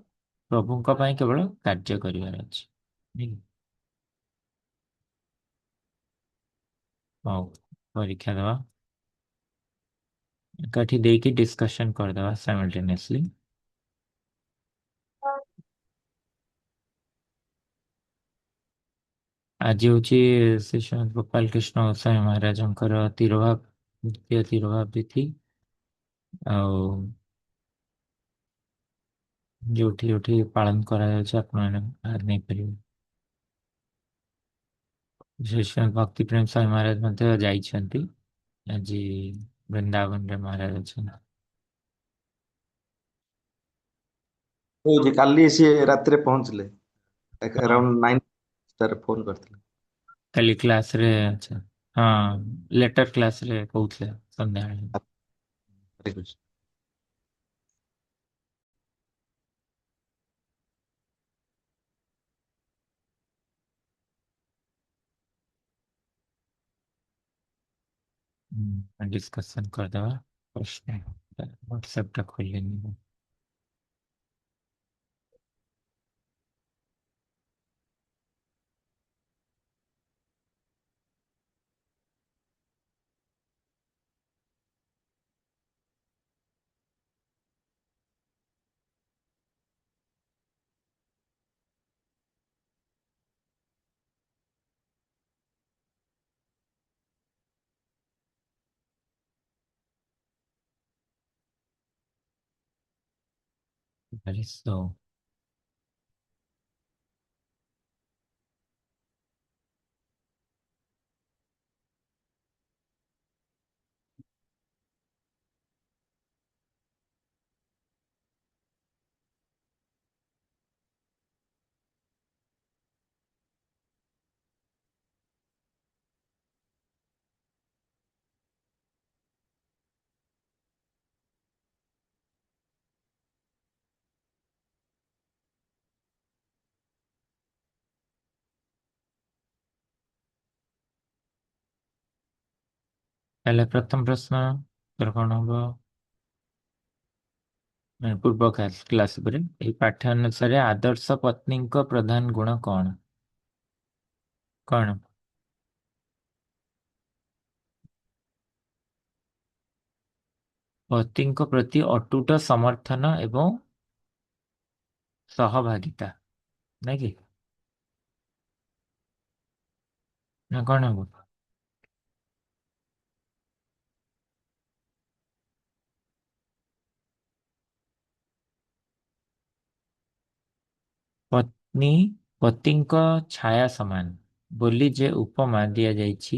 ପ୍ରଭୁଙ୍କ ପାଇଁ କେବଳ କାର୍ଯ୍ୟ କରିବାର ଅଛି। ନାଇଁ କି? ହଉ, ପରୀକ୍ଷା ଦେବା, ଏକାଠି ଦେଇକି ଡିସ୍କସନ କରିଦେବା ସାଇମଲ୍ଟେନିୟସଲି। ଆଜି ହେଉଛି ଶ୍ରୀ ଶ୍ରୀମଦ୍ ଗୋପାଳ କୃଷ୍ଣ ଗୋସ୍ୱାମୀ ମହାରାଜଙ୍କର ତିରୋଭାବ, ଦ୍ୱିତୀୟ ତିରୋଭାବ ତିଥି। ଆଉ ଯୋଉଠି ଯୋଉଠି ପାଳନ କରାଯାଉଛି ଆପଣମାନେ ଭାଗ ନେଇପାରିବେ। ଶ୍ରୀ ଶ୍ରୀମଦ୍ ଭକ୍ତି ପ୍ରେମ ସ୍ୱାମୀ ମହାରାଜ ମଧ୍ୟ ଯାଇଛନ୍ତି, ଆଜି ବୃନ୍ଦାବନରେ ମହାରାଜ ଅଛନ୍ତି। ହଉଛି କାଲି ସିଏ ରାତିରେ ପହଞ୍ଚିଲେ ହଁ ଆରାଉଣ୍ଡ 9 ଫୋନ କରିଥିଲେ। କାଲି କ୍ଲାସରେ ଅଛ? ହଁ, ଲେଟର କ୍ଲାସରେ କହୁଥିଲେ ସନ୍ଧ୍ୟାବେଳେ। ହରେ କୃଷ୍ଣ। डिस्कशन କରିଦେବା। ପ୍ରଶ୍ନ ହ୍ୱାଟ୍ସଆପଟା ଖୋଲିନି। Very slow. ତାହେଲେ ପ୍ରଥମ ପ୍ରଶ୍ନ ଉତ୍ତର କଣ ହବ? ପୂର୍ବ କ୍ଲାସ୍ ଉପରେ ଏହି ପାଠ୍ୟ ଅନୁସାରେ ଆଦର୍ଶ ପତ୍ନୀଙ୍କ ପ୍ରଧାନ ଗୁଣ କଣ? କଣ? ପତିଙ୍କ ପ୍ରତି ଅଟୁଟ ସମର୍ଥନ ଏବଂ ସହଭାଗିତା, ନାଇଁ କି? ନା କଣ ହବ? ପତ୍ନୀ ପତିଙ୍କ ଛାୟା ସମାନ ବୋଲି ଯେ ଉପମା ଦିଆଯାଇଛି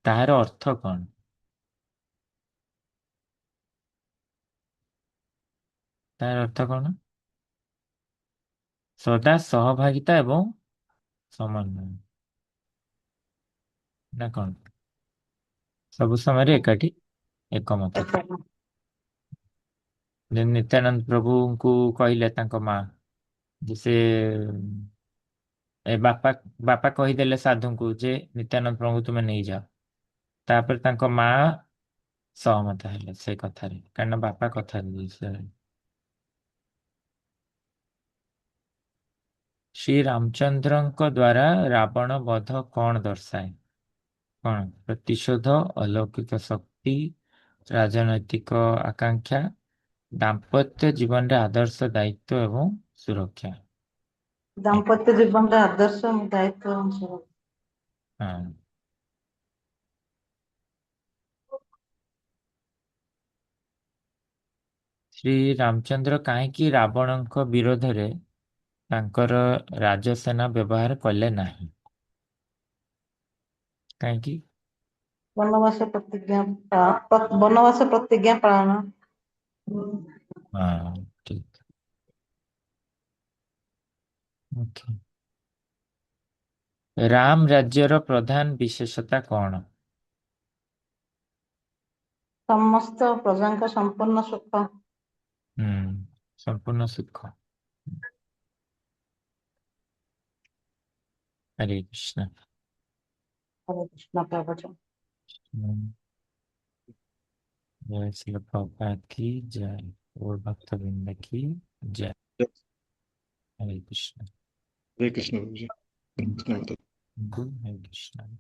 ତାହାର ଅର୍ଥ କଣ? ତାର ଅର୍ଥ କଣ? ସଦା ସହଭାଗିତା ଏବଂ ସମନ୍ୱୟ, ନା କଣ? ସବୁ ସମୟରେ ଏକାଠି ଏକମତ। ଯେମିତି ନିତ୍ୟାନନ୍ଦ ପ୍ରଭୁଙ୍କୁ କହିଲେ ତାଙ୍କ ମା ଯେ ସେ ବାପା ବାପା କହିଦେଲେ ସାଧୁଙ୍କୁ ଯେ ନିତ୍ୟାନନ୍ଦ ପ୍ରଭୁ ତୁମେ ନେଇଯାଅ, ତାପରେ ତାଙ୍କ ମା ସହମତ ହେଲେ ସେ କଥାରେ, କାରଣ ବାପା କଥା ଦେଇଥିଲେ। ଶ୍ରୀ ରାମଚନ୍ଦ୍ରଙ୍କ ଦ୍ୱାରା ରାବଣ ବଧ କଣ ଦର୍ଶାଏ? କଣ? ପ୍ରତିଶୋଧ, ଅଲୌକିକ ଶକ୍ତି, ରାଜନୈତିକ ଆକାଂକ୍ଷା, ଦାମ୍ପତ୍ୟ ଜୀବନରେ ଆଦର୍ଶ ଦାୟିତ୍ୱ ଏବଂ ସୁରକ୍ଷା। ଦାମ୍ପତ୍ୟ ଜୀବନର ଆଦର୍ଶ ଦାୟିତ୍ୱ ଅନୁସାରେ ହଁ। ଶ୍ରୀ ରାମଚନ୍ଦ୍ର କାହିଁକି ରାବଣଙ୍କ ବିରୋଧରେ ତାଙ୍କର ରାଜସେନା ବ୍ୟବହାର କଲେ ନାହିଁ? କାହିଁକି? ବନବାସ ପ୍ରତିଜ୍ଞା ପାଳନ। ହଁ, ଠିକ। ଓକେ। ରାମ ରାଜ୍ୟର ପ୍ରଧାନ ବିଶେଷତା କଣ? ସମସ୍ତ ପ୍ରଜାଙ୍କ ସମ୍ପୂର୍ଣ୍ଣ ସୁଖ। ସମ୍ପୂର୍ଣ୍ଣ ସୁଖ। हरे कृष्ण। हरे कृष्ण प्रभु। जय श्री प्रभुपाद की जय और भक्तवृंद की जय। हरे कृष्ण। हरे कृष्ण गुरु जी। धन्यवाद। हरे कृष्ण।